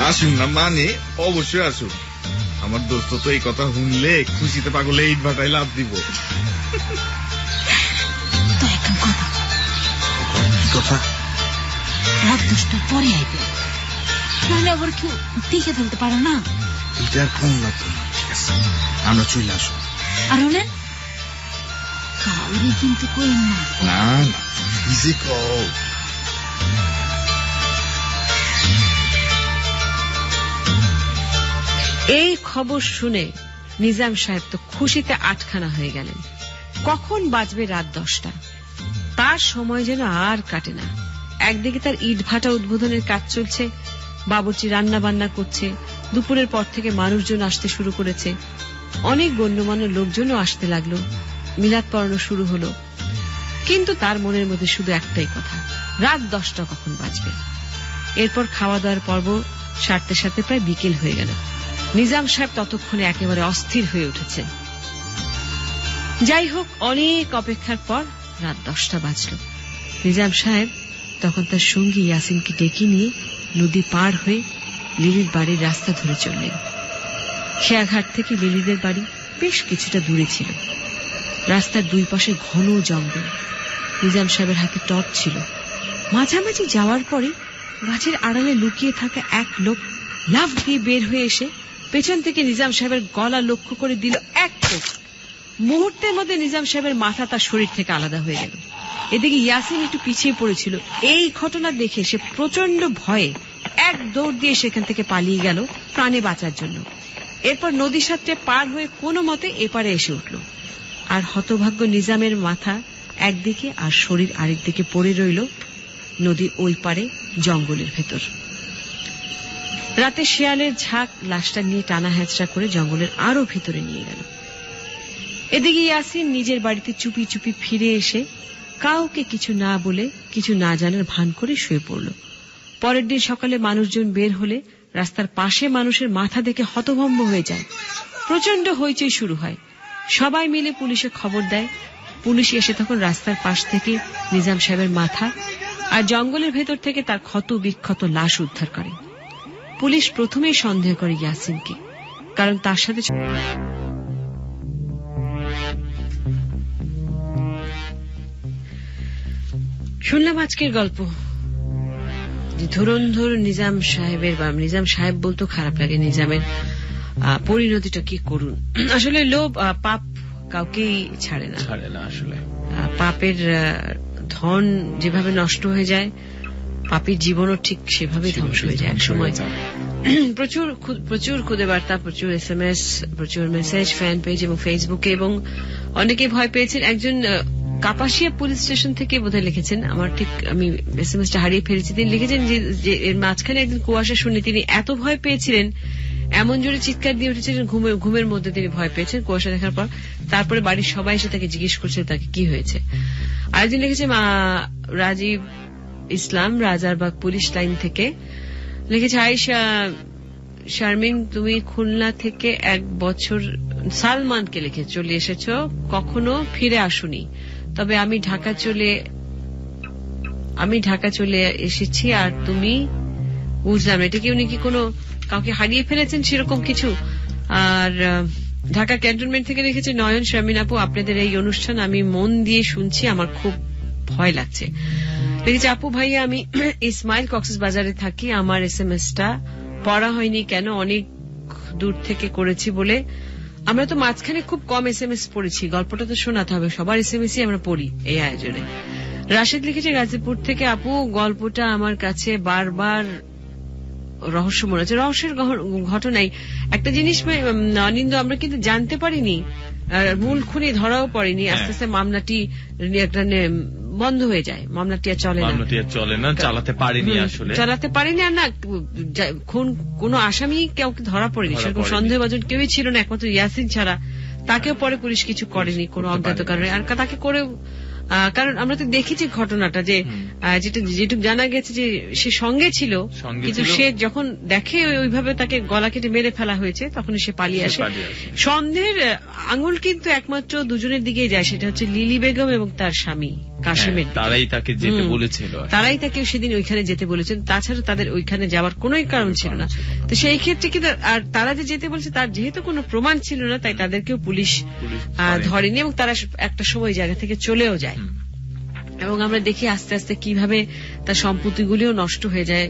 আসুন না মানে অবশ্যই আসুন। আমার দোস্ত তো এই কথা শুনলে খুশিতে পাগলে ইট ভাটায় লাভ দিব। তো একটা কথা। কি কথা? রাত 10টার পরে আইবে, নাহলে আবার কেউ দেখে ফেলতে পারে না। এটা আর ফোন লাগতো না, ঠিক আছে? আমরা চলে আসো। আর হলেন কাউরে কিন্তু কইন না। না না, ইজি কও। এই খবর শুনে নিজাম সাহেব তো খুশিতে আটখানা হয়ে গেলেন। কখন বাজবে রাত 10টা, তার সময় যেন আর কাটে না। একদিকে তার ইট ভাটা উদ্বোধনের কাজ চলছে, বাবুর্চি রান্না বান্না করছে, দুপুরের পর থেকে মানুষজন আসতে শুরু করেছে, অনেক গণ্যমান্য লোকজনও আসতে লাগলো, মিলাদ পড়ানো শুরু হলো। কিন্তু তার মনের মধ্যে শুধু একটাই কথা, রাত 10টা কখন বাজবে। এরপর খাওয়া দাওয়ার পর্ব সারতে সারতে প্রায় বিকেল হয়ে গেল। নিজাম সাহেব ততক্ষণে একেবারে অস্থির হয়ে উঠেছেন। যাই হোক, অনেক অপেক্ষার পর রাত 10টা বাজল। নিজাম সাহেব তখন তার সঙ্গী ইয়াসিনকে ডেকে নিয়ে নদী পার হয়ে লিলির বাড়ির রাস্তা ধরে চললেন। খেয়াঘাট থেকে লিলিদের বাড়ি বেশ কিছুটা দূরে ছিল। রাস্তার দুই পাশে ঘন জঙ্গল, নিজাম সাহেবের হাতে টর্চ ছিল। মাঝামাঝি যাওয়ার পরে গাছের আড়ালে লুকিয়ে থাকা এক লোক লাফ দিয়ে বের হয়ে এসে পেছন থেকে নিজাম সাহেবের গলা লক্ষ্য করে দিল এক কোপ। মুহূর্তের মধ্যে নিজাম সাহেবের মাথা তার শরীর থেকে আলাদা হয়ে গেল। এদিকে ইয়াসিন একটু পিছিয়ে পড়েছিল। এই ঘটনা দেখে সে প্রচন্ড ভয়ে এক দৌড় দিয়ে সেখান থেকে পালিয়ে গেল প্রাণে বাঁচার জন্য। এরপর নদী সাঁতরে পার হয়ে কোনো মতে এপারে এসে উঠল। আর হতভাগ্য নিজামের মাথা একদিকে আর শরীর আরেকদিকে পড়ে রইল নদীর ওই পারে জঙ্গলের ভেতর। রাতে শিয়ালের ঝাঁক লাশটা নিয়ে টানা হ্যাঁচড়া করে জঙ্গলের আরো ভেতরে নিয়ে গেল। এদিকে ইয়াসিন নিজের বাড়িতে চুপি চুপি ফিরে এসে কাউকে কিছু না বলে কিছু না জানার ভান করে শুয়ে পড়ল। পরের দিন সকালে মানুষজন বের হলে রাস্তার পাশে মানুষের মাথা দেখে হতভম্ব হয়ে যায়। প্রচন্ড হইচই শুরু হয়। সবাই মিলে পুলিশে খবর দেয়। পুলিশ এসে তখন রাস্তার পাশ থেকে নিজাম সাহেবের মাথা আর জঙ্গলের ভেতর থেকে তার ক্ষত বিক্ষত লাশ উদ্ধার করে। পুলিশ প্রথমেই সন্দেহ করে ইয়াসিনকে, কারণ তার সাথে শুনলাম আজকের গল্প যে ধুরন্ধর নিজাম সাহেবের, বা নিজাম সাহেব বলতো খারাপ লাগে, নিজামের পরিণতিটা কি করুন। আসলে লোভ পাপ কাউকেই ছাড়ে না। আসলে পাপের ধন যেভাবে নষ্ট হয়ে যায়, পাপের জীবনও ঠিক সেভাবে ধ্বংস হয়ে যায় এক সময়। প্রচুর খুদে বার্তা, প্রচুর SMS, প্রচুর মেসেজ ফ্যান পেজ এবং ফেসবুকে, এবং অনেকে ভয় পেয়েছেন। একজন কাপাসিয়া পুলিশ স্টেশন থেকে বোধহয় লিখেছেন, আমার ঠিক আমি SMS-টা হারিয়ে ফেলেছি, তিনি লিখেছেন যে এর মাঝখানে একদিন কুয়াশা শুনে তিনি এত ভয় পেয়েছিলেন, এমন জোরে চিৎকার দিয়ে উঠেছিলেন, ঘুমের মধ্যে তিনি ভয় পেয়েছেন কুয়াশা দেখার পর। তারপরে বাড়ির সবাই এসে তাকে জিজ্ঞেস করছিল তাকে কি হয়েছে। আরেকদিন লিখেছে রাজীব ইসলাম রাজারবাগ পুলিশ লাইন থেকে লিখেছে, আয়েশা শারমিন, তুমি খুলনা থেকে 1 বছর সালমানকে লিখে চলে এসেছ, কখনো ফিরে আসুনি, তবে আমি ঢাকা চলে এসেছি। আর তুমি বুঝলাম এটা কি উনি কি কোনো কাউকে হারিয়ে ফেলেছেন সেরকম কিছু। আর ঢাকা ক্যান্টনমেন্ট থেকে লিখেছে, নয়ন শারমিন আপু, আপনাদের এই অনুষ্ঠান আমি মন দিয়ে শুনছি, আমার খুব ভয় লাগছে। লিখেছে, আপু ভাইয়া, আমি ইসমাইল কক্সবাজারে থাকি, আমার SMS-টা পড়া হয়নি কেন, অনেক দূর থেকে করেছি বলে। আমরা তো মাঝখানে খুব কম SMS পড়েছি, গল্পটা তো শোনাতে হবে, সবার SMS-ই আমরা পড়ি এই আয়োজনে। রাশেদ লিখেছে গাজীপুর থেকে, আপু গল্পটা আমার কাছে বারবার রহস্য মনে হচ্ছে। রহস্যের ঘটনাই একটা জিনিস অনিন্দ, আমরা কিন্তু জানতে পারিনি, মূল খুনি ধরাও পড়েনি, আস্তে আস্তে মামলাটি একটা বন্ধ হয়ে যায়, মামলাটি আর চলে না, চালাতে পারেনি। আর না খুন কোন আসামি কাউকে ধরা পড়েনি, সেরকম সন্দেহভাজন কেউই ছিল না একমাত্র ইয়াসিন ছাড়া। তাকেও পরে পুলিশ কিছু করেনি কোনো অজ্ঞাত কারণে। আর তাকে করেও, কারণ আমরা তো দেখেছি ঘটনাটা যে যেটুকু জানা গেছে যে সে সঙ্গে ছিল, কিন্তু সে যখন দেখে ওইভাবে তাকে গলা কেটে মেরে ফেলা হয়েছে তখন সে পালিয়ে আসে। সন্দেহের আঙুল কিন্তু একমাত্র দুজনের দিকেই যায়, সেটা হচ্ছে লিলি বেগম এবং তার স্বামী কাশিমের। তারাই তাকে যেতে বলেছিল, তারাই তাকে সেদিন ওইখানে যেতে বলেছেন, তাছাড়া তাদের ওইখানে যাওয়ার কোন কারণ ছিল না। তো সেই ক্ষেত্রে কিন্তু আর তারা যে যেতে বলছে তার যেহেতু কোনো প্রমাণ ছিল না, তাই তাদেরকেও পুলিশ ধরেনি এবং তারা একটা সময় জায়গা থেকে চলেও যায়। এবং আমরা দেখি আস্তে আস্তে কিভাবে তার সম্পত্তিগুলিও নষ্ট হয়ে যায়,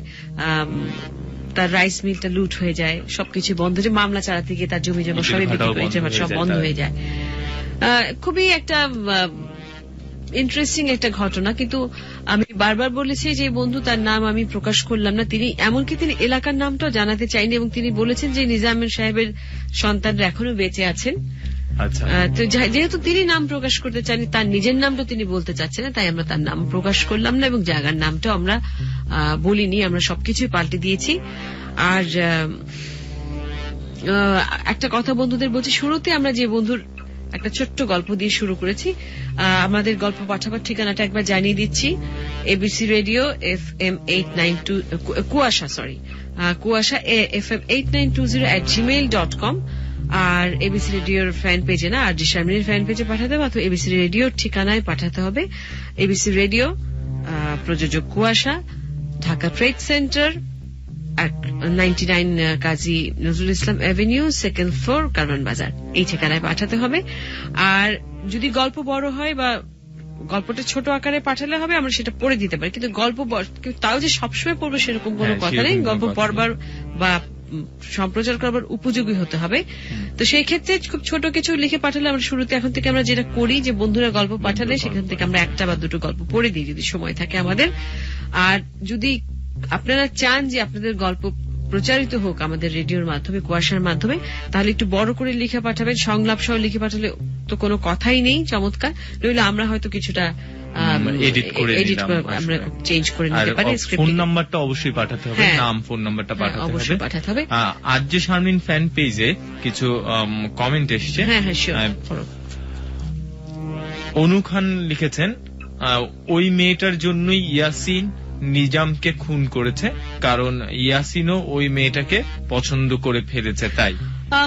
তার রাইস মিলটা লুট হয়ে যায়, সবকিছু বন্ধ হয়ে যায়, মামলা চালাতে গিয়ে তার জমি জমা সবই সব বন্ধ হয়ে যায়। খুবই একটা ইন্টারেস্টিং একটা ঘটনা। কিন্তু আমি বারবার বলেছি যে বন্ধু, তার নাম আমি প্রকাশ করলাম না, তিনি এমনকি তিনি এলাকার নামটাও জানাতে চাইনি, এবং তিনি বলেছেন যে নিজাম সাহেবের সন্তানরা এখনো বেঁচে আছেন। তো যেহেতু তিনি নাম প্রকাশ করতে চান, তার নিজের নামটা তিনি বলতে চাচ্ছেন না, তাই আমরা তার নাম প্রকাশ করলাম না, এবং জায়গার নামটাও আমরা বলিনি, আমরা সবকিছুই পাল্টে দিয়েছি। আর একটা কথা বন্ধুদের বলছি, শুরুতে আমরা যে বন্ধুর একটা ছোট্ট গল্প দিয়ে শুরু করেছি, আমাদের গল্প পাঠাবার ঠিকানাটা একবার জানিয়ে দিচ্ছি। ABC রেডিও FM 892 কুয়াশা FM 8920@gmail.com, আর ABC রেডিওর ফ্যান পেজে না, আর জি শারমিনের ফ্যান পেজে পাঠাতে হবে, অথবা ABC রেডিওর ঠিকানায় পাঠাতে হবে। ABC রেডিও, প্রযোজক কুয়াশা, Dhaka trade centre, 99 Kazi Nazrul Islam avenue, 2nd floor, Karwan বাজার, এই ঠিকানায় পাঠাতে হবে। আর যদি গল্প বড় হয় বা গল্পটা ছোট আকারে পাঠালে হবে, আমরা সেটা পড়ে দিতে পারি, কিন্তু গল্প তাও যে সবসময় পড়বো সেরকম কোনো কথা নেই। গল্প পড়বার বা সম্প্রচার করবার উপযোগী হতে হবে। তো সেই ক্ষেত্রে খুব ছোট কিছু লিখে পাঠালে আমরা শুরুতে এখন থেকে আমরা যেটা করি যে বন্ধুরা গল্প পাঠালে সেখান থেকে আমরা একটা বা দুটো গল্প পড়ে দিই যদি সময় থাকে আমাদের। আর যদি আপনারা চান যে আপনাদের গল্প প্রচারিত হোক আমাদের রেডিওর মাধ্যমে, কুয়াশার মাধ্যমে, তাহলে একটু বড় করে লিখে পাঠাবেন, সংলাপ সহ লিখে পাঠালে তো কোনো কথাই নেই, চমৎকার। নইলে আমরা হয়তো কিছুটা এডিট করে আমরা চেঞ্জ করে নিতে পারি। ফোন নাম্বারটা অবশ্যই পাঠাতে হবে, নাম ফোন নাম্বারটা পাঠাতে হবে। আজ যে শারমিন ফ্যান পেজে কিছু কমেন্ট এসছে। অনু খান লিখেছেন, ওই মেয়েটার জন্যই ইয়াসিন নিজামকে খুন করেছে, কারণ ইয়াসিনও ওই মেয়েটাকে পছন্দ করে ফেলেছে, তাই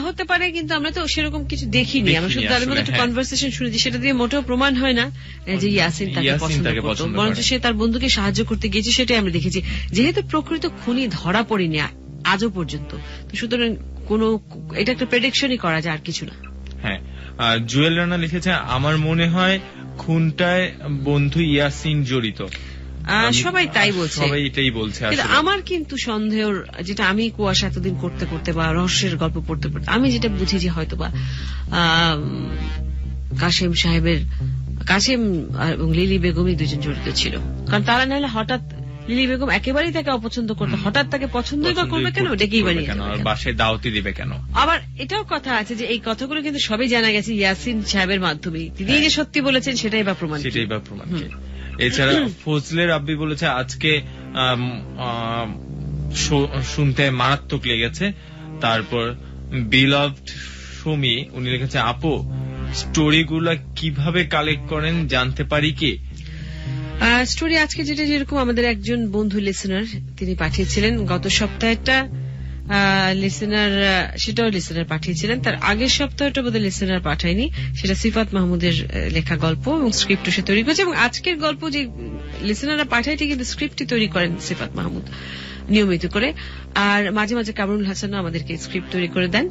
হতে পারে। কিন্তু আমরা তো সেরকম কিছু দেখিনি, আমরা শুধু তাদের মধ্যে একটা কনভারসেশন শুনেছি, সেটা দিয়ে মোটেও প্রমাণ হয় না যে ইয়াসিন তাকে পছন্দ করত, বরঞ্চ সে তার বন্ধুকে সাহায্য করতে গিয়েছে, সেটাই আমরা দেখেছি। যেহেতু প্রকৃত খুনি ধরা পড়েনি আজও পর্যন্ত, তো সুতরাং এটা একটা প্রেডিকশনই করা যায়, আর কিছু না। হ্যাঁ, জুয়েল রানা লিখেছে, আমার মনে হয় খুনটায় বন্ধু ইয়াসিন জড়িত। সবাই তাই বলছে, সবাই এটাই বলছে। আমার কিন্তু সন্দেহ, যেটা আমি কুয়াশা এতদিন করতে করতে বা রহস্যের গল্প পড়তে পড়তে আমি যেটা বুঝেছি, হয়তো বা কাশেম এবং লিলি বেগমই দুজন জড়িত ছিল। কারণ তারা নাহলে হঠাৎ লিলি বেগম একেবারেই তাকে অপছন্দ করতো, হঠাৎ তাকে পছন্দই বা করবে কেন, ডেকেই বাড়ি বাসায় দাওয়াতি দিবে কেন। আবার এটাও কথা আছে যে এই কথাগুলো কিন্তু সবই জানা গেছে ইয়াসিন সাহেবের মাধ্যমে, তিনি যে সত্যি বলেছেন সেটাই বা প্রমাণ। এছাড়া ফজলে রাব্বি বলেছে, আজকে শুনতে মারাত্মক লেগেছে। তারপর বিলভড সুমি, উনি লিখেছে, আপু স্টোরিগুলা কিভাবে কালেক্ট করেন জানতে পারি কি? স্টোরি আজকে যেরকম আমাদের একজন বন্ধু লিসেনার তিনি পাঠিয়েছিলেন, গত সপ্তাহেরটা লিসেনার, সেটাও লিসেনার পাঠিয়েছিলেন, তার আগের সপ্তাহটা বোধহয় লিসেনার পাঠায়নি, সেটা সিফাত মাহমুদের লেখা গল্প এবং স্ক্রিপ্ট সে তৈরি করেছে। এবং আজকের গল্প যে লিসেনাররা পাঠাইতে কিন্তু স্ক্রিপ্টই তৈরি করেন সিফাত মাহমুদ নিয়মিত করে, আর মাঝে মাঝে কামরুল হাসানও আমাদেরকে স্ক্রিপ্ট তৈরি করে দেন।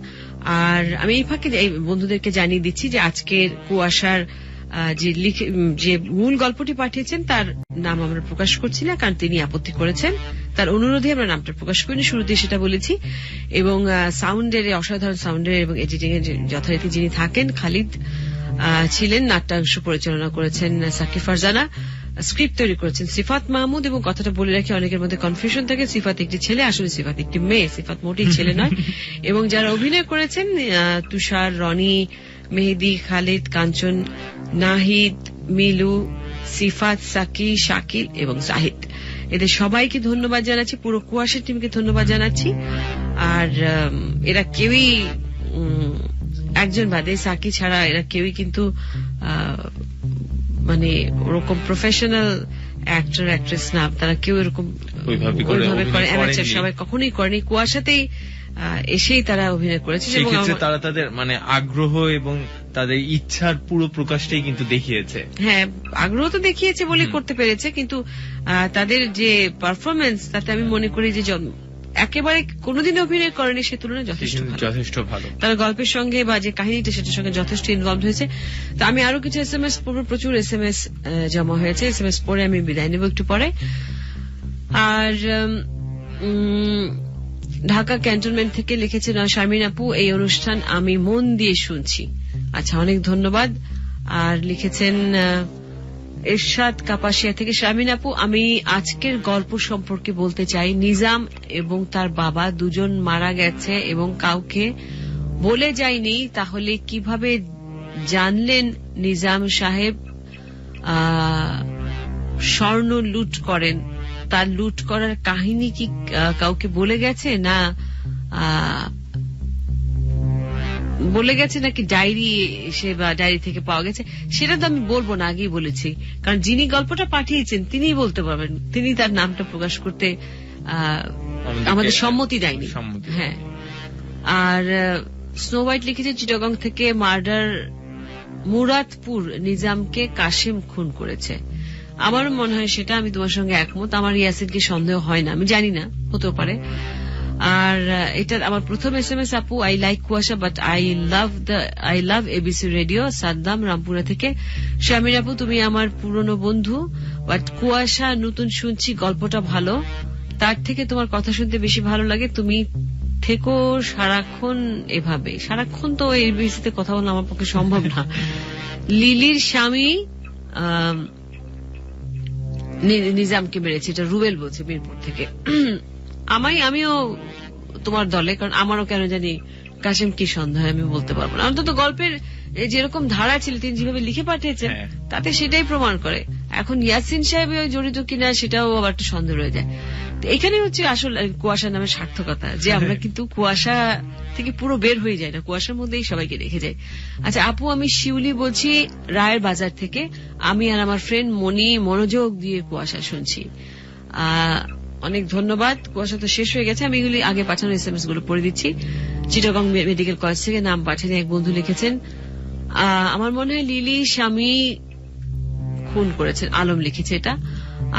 আর আমি এই ফাঁকে এই বন্ধুদেরকে জানিয়ে দিচ্ছি যে আজকের কুয়াশার যে মূল গল্পটি পাঠিয়েছেন তার নাম আমরা প্রকাশ করছি না, কারণ তিনি আপত্তি করেছেন, তার অনুরোধে আমরা নামটা প্রকাশ করিনি, শুরুতে সেটা বলেছি। এবং সাউন্ডের, অসাধারণ সাউন্ডের এবং এডিটিং এর যথারীতি যিনি থাকেন খালিদ ছিলেন, নাট্যাংশ পরিচালনা করেছেন সাকিব ফারজানা, স্ক্রিপ্ট তৈরি করেছেন সিফাত মাহমুদ। এবং কথাটা বলে রাখি, অনেকের মধ্যে কনফিউশন থাকে, সিফাত একটি ছেলে, আসলে সিফাত একটি মেয়ে, সিফাত মোটেই ছেলে নয়। এবং যারা অভিনয় করেছেন, তুষার, রনি, মেহেদি, খালিদ, কাঞ্চন, নাহিদ, মিলু, সিফাত, সাকি, শাকিল এবং জাহিদ, এদের সবাইকে ধন্যবাদ জানাচ্ছি, পুরো কুয়াশার টিমকে ধন্যবাদ জানাচ্ছি। আর এরা কেউই, একজন বাদে সাকি ছাড়া এরা কেউই কিন্তু মানে ওরকম প্রফেশনাল অ্যাক্টর অ্যাক্ট্রেস না, তারা কেউ এরকম ওইভাবে করে অ্যামেচার সবাই কখনোই করেনি, কুয়াশাতেই এসেই তারা অভিনয় করেছে। সেক্ষেত্রে তারা তাদের মানে আগ্রহ এবং তাদের ইচ্ছার পুরো প্রকাশটাই কিন্তু দেখিয়েছে। হ্যাঁ, আগ্রহ তো দেখিয়েছে বলে করতে পেরেছে, কিন্তু তাদের যে পারফরমেন্স, তাতে আমি মনে করি যে একেবারে কোনোদিন অভিনয় করেনি সে তুলনায় যথেষ্ট ভালো। তার গল্পের সঙ্গে বা যে কাহিনীটা সেটার সঙ্গে যথেষ্ট ইনভলভ হয়েছে। তো আমি আরো কিছু SMS পড়বো, প্রচুর SMS জমা হয়েছে, SMS পড়ে আমি বিদায় নেব একটু পরে। আর ঢাকা ক্যান্টনমেন্ট থেকে লিখেছেন শারমিন আপু, এই অনুষ্ঠান আমি মন দিয়ে শুনছি। আচ্ছা, অনেক ধন্যবাদ। আর লিখেছেন এরশাদ কাপাসিয়া থেকে, শারমিন আপু আমি আজকের গল্প সম্পর্কে বলতে চাই, নিজাম এবং তার বাবা দুজন মারা গেছে এবং কাউকে বলে যায়নি, তাহলে কিভাবে জানলেন নিজাম সাহেব স্বর্ণ লুট করেন? তার লুট করার কাহিনী কি কাউকে বলে গেছে নাকি ডায়েরি সে বা ডায়েরি থেকে পাওয়া গেছে? সেটা তো আমি বলবো না, আগেই বলেছি, কারণ যিনি গল্পটা পাঠিয়েছেন তিনিই বলতে পারবেন, তিনি তার নামটা প্রকাশ করতে আমাদের সম্মতি দেয়নি। হ্যাঁ। আর স্নো হোয়াইট লিখেছে চিটাগং থেকে, মুরাদপুর নিজামকে কাশেম খুন করেছে। আমারও মনে হয় সেটা, আমি তোমার সঙ্গে একমত। আমার ইয়াসিনকে সন্দেহ হয় না, আমি জানি না, হতেও পারে। আর এটা আমার প্রথম SMS। আপু, আই লাইক কুয়াশা but I love ABC radio. Saddam, Rampura থেকে। শামির আপু, তুমি আমার পুরনো বন্ধু, বাট কুয়াশা নতুন শুনছি, গল্পটা ভালো, তার থেকে তোমার কথা শুনতে বেশি ভালো লাগে। তুমি থেকো সারাক্ষণ এভাবে। সারাক্ষণ তো ABCতে কথা বলা আমার পক্ষে সম্ভব না। লিলির স্বামী নিজামকে মেরেছে, এটা রুবেল বলছে মিরপুর থেকে। আমিও তোমার দলে, কারণ আমারও কেন জানি কাশেম কি সন্দেহ আমি বলতে পারবো না। অন্তত গল্পের যেরকম ধারা ছিল তিনি যেভাবে লিখে পাঠিয়েছেন তাতে সেটাই প্রমাণ করে। এখন ইয়াসিন সাহেব জড়িত কিনা সেটাও আবার একটু সন্দেহ রয়ে যায়। তো এখানে হচ্ছে আসল কুয়াশা নামের সার্থকতা, যে আমরা কিন্তু কুয়াশা থেকে পুরো বের হয়ে যায় না, কুয়াশার মধ্যেই সবাইকে রেখে যায়। আচ্ছা আপু, আমি শিউলি বলছি রায়ের বাজার থেকে। আমি আর আমার ফ্রেন্ড মনি মনোযোগ দিয়ে কুয়াশা শুনছি। অনেক ধন্যবাদ। কুয়াশা তো শেষ হয়ে গেছে, আমি এগুলি আগে পাঠানো SMS গুলো পড়ে দিচ্ছি। চিটাগং মেডিকেল কলেজ থেকে নাম পাঠানো এক বন্ধু লিখেছেন, আমার মনে হয় লিলি স্বামী খুন করেছেন, আলম লিখেছে এটা।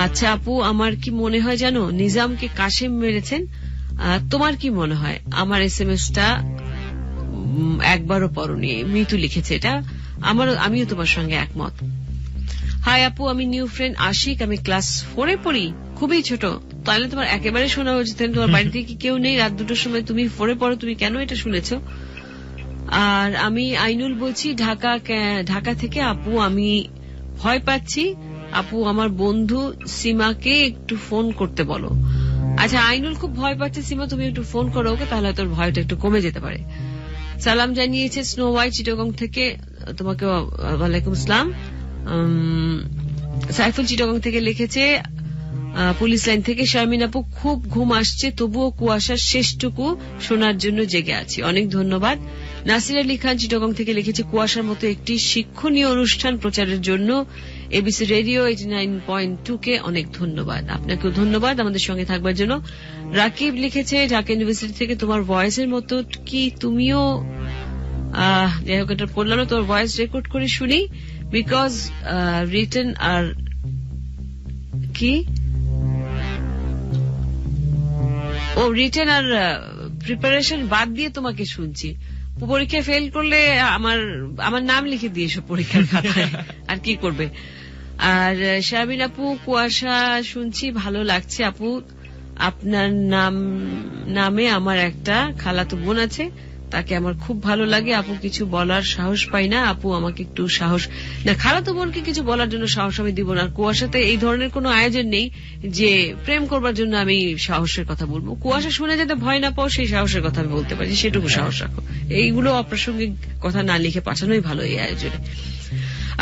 আচ্ছা আপু, আমার কি মনে হয় জানো, নিজামকে কাশেম মেরেছেন। তোমার কি মনে হয়? আমার SMS-টা একবারও পড়নি, মৃত্যু লিখেছে এটা। আমিও তোমার সঙ্গে একমত। হাই আপু, আমি নিউ ফ্রেন্ড আশিক, আমি ক্লাস 4-এ পড়ি, খুবই ছোট। তাহলে তোমার একেবারে শোনা উচিত, তোমার বাড়িতে কি কেউ নেই? রাত 2টার সময় তুমি 4-এ পড়ো, তুমি কেন এটা শুনেছ? আর আমি আইনুল বলছি ঢাকা থেকে। আপু, আমি ভয় পাচ্ছি, আপু আমার বন্ধু সীমাকে একটু ফোন করতে বলো। আচ্ছা আইনুল খুব ভয় পাচ্ছে, সীমা তুমি একটু ফোন করো ওকে, তাহলে তোর ভয়টা একটু কমে যেতে পারে। সালাম জানিয়েছে স্নো হোয়াইট চিটাগং থেকে, তোমাকে ওয়ালাইকুম আসসালাম। সাইফুল চিটাগং থেকে লিখেছে, পুলিশ লাইন থেকে শারমিন আপু, খুব ঘুম আসছে, তবুও কুয়াশার শেষটুকু শোনার জন্য জেগে আছি, অনেক ধন্যবাদ। নাসির আলী খান চিটাগং থেকে লিখেছে, কুয়াশার মতো একটি শিক্ষণীয় অনুষ্ঠান প্রচারের জন্য ABC রেডিও 89.2 কে অনেক ধন্যবাদ। আপনাকেও ধন্যবাদ আমাদের সঙ্গে থাকবার জন্য। রাকিব লিখেছে ঢাকা ইউনিভার্সিটি থেকে, তোমার ভয়েসের মতো কি তুমিও, যাই হোক এটা পড়লাম না, তোর ভয়েস রেকর্ড করে শুনি, বিকজ রিটেন আর কি রিটেন আর প্রিপারেশন বাদ দিয়ে তোমাকে শুনছি। পরীক্ষা ফেল করলে আমার নাম লিখে দিয়েছো পরীক্ষার খাতায়, আর কি করবে। আর শারমিন আপু, কুয়াশা শুনছি, ভালো লাগছে আপু। আপনার নামে আমার একটা খালাতো বোন আছে, তাকে আমার খুব ভালো লাগে আপু, কিছু বলার সাহস পাই না আপু, আমাকে একটু সাহস না। খালাতো বোনকে কিছু বলার জন্য সাহস আমি দিব না। কুয়াশাতে এই ধরনের কোনো আয়োজন নেই যে প্রেম করবার জন্য আমি সাহসের কথা বলবো। কুয়াশা শুনে যাতে ভয় না পাও সেই সাহসের কথা আমি বলতে পারি, সেটুকু সাহস রাখো। এইগুলো অপ্রাসঙ্গিক কথা না লিখে পাঠানোই ভালো এই আয়োজনে।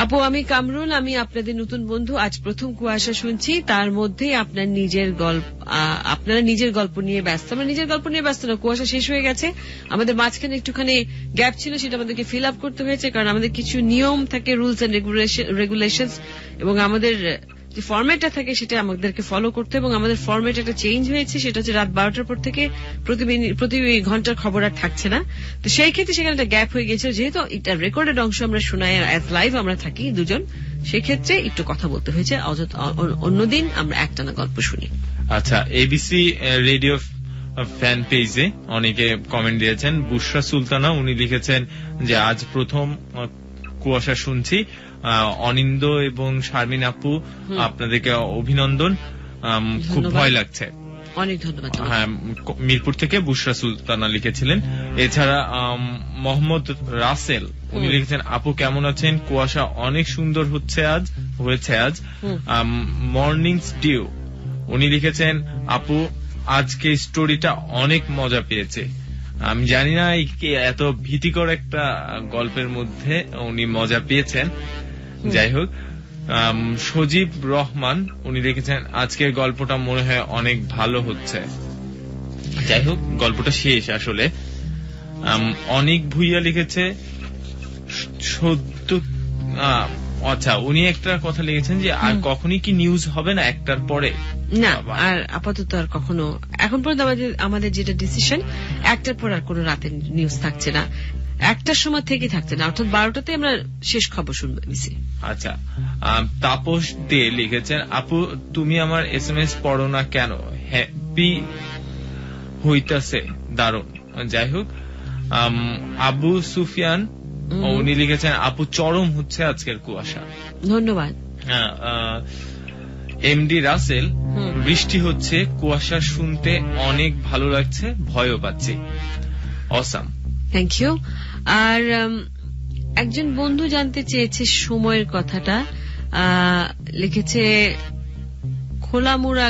আপু, আমি কামরুল, আমি আপনাদের নতুন বন্ধু, আজ প্রথম কুয়াশা শুনছি, তার মধ্যেই আপনারা নিজের গল্প নিয়ে ব্যস্ত। আমরা নিজের গল্প নিয়ে ব্যস্ত না, কুয়াশা শেষ হয়ে গেছে, আমাদের মাঝখানে একটুখানি গ্যাপ ছিল, সেটা আমাদেরকে ফিল আপ করতে হয়েছে, কারণ আমাদের কিছু নিয়ম থাকে, রুলস এন্ড রেগুলেশনস, এবং আমাদের যে ফরম্যাটটা থাকে সেটা আমাদেরকে ফলো করতে, এবং আমাদের ফরম্যাট একটা চেঞ্জ হয়েছে, সেটা হচ্ছে রাত 12টার পর থেকে প্রতি ঘন্টার খবর আর থাকছে না। তো সেই ক্ষেত্রে সেখানে একটা গ্যাপ হয়ে গেছে, যেহেতু এটা রেকর্ডেড অংশ আমরা শোনাই, অ্যাজ লাইভ আমরা থাকি দুজন, সেক্ষেত্রে একটু কথা বলতে হয়েছে। অন্যদিন আমরা একটানা গল্প শুনি। আচ্ছা, ABC রেডিও ফ্যান পেজে অনেকে কমেন্ট দিয়েছেন। বুশরা সুলতানা, উনি লিখেছেন যে আজ প্রথম কুয়াশা শুনছি, অনিন্দ এবং শারমিন আপু আপনাদেরকে অভিনন্দন, খুব ভয় লাগছে। অনেক ধন্যবাদ। হ্যাঁ, মিরপুর থেকে বুশরা সুলতানা লিখেছিলেন। এছাড়া মোহাম্মদ রাসেল, উনি লিখেছেন, আপু কেমন আছেন? কুয়াশা অনেক সুন্দর হয়েছে আজ। মর্নিং ডিউ, উনি লিখেছেন, আপু আজকে স্টোরিটা অনেক মজা পেয়েছে। আমি জানি না এত ভীতিকর একটা গল্পের মধ্যে উনি মজা পেয়েছেন। যাই হোক, সজীব রহমান, উনি লিখেছেন, আজকের গল্পটা মনে হয় অনেক ভালো হচ্ছে। যাই হোক, গল্পটা শেষ আসলে। অনেক ভুইয়া লিখেছে, আচ্ছা উনি একটা কথা লিখেছেন যে আর কখনই কি নিউজ হবে না 1টার পরে? না, আর আপাতত আর কখনো, এখন পর্যন্ত আমাদের যেটা ডিসিশন, 1টার পর আর কোনো রাতে নিউজ থাকছে না, 1টার সময় থেকে থাকছে না, অর্থাৎ 12টাতে আমরা শেষ খবর শুনবো। আচ্ছা, তাপস দে লিখেছেন, আপু তুমি আমার SMS পড়ো না কেন? হইতাছে দারুণ। যাই হোক, আবু সুফিয়ান উনি লিখেছেন আপু চরম হচ্ছে আজকের কুয়াশা। ধন্যবাদ। এমডি রাসেল বৃষ্টি হচ্ছে, কুয়াশা শুনতে অনেক ভালো লাগছে, ভয়ও পাচ্ছি। Awesome, thank you. আর একজন বন্ধু জানতে চেয়েছে সময়ের কথাটা, লিখেছে খোলামুড়া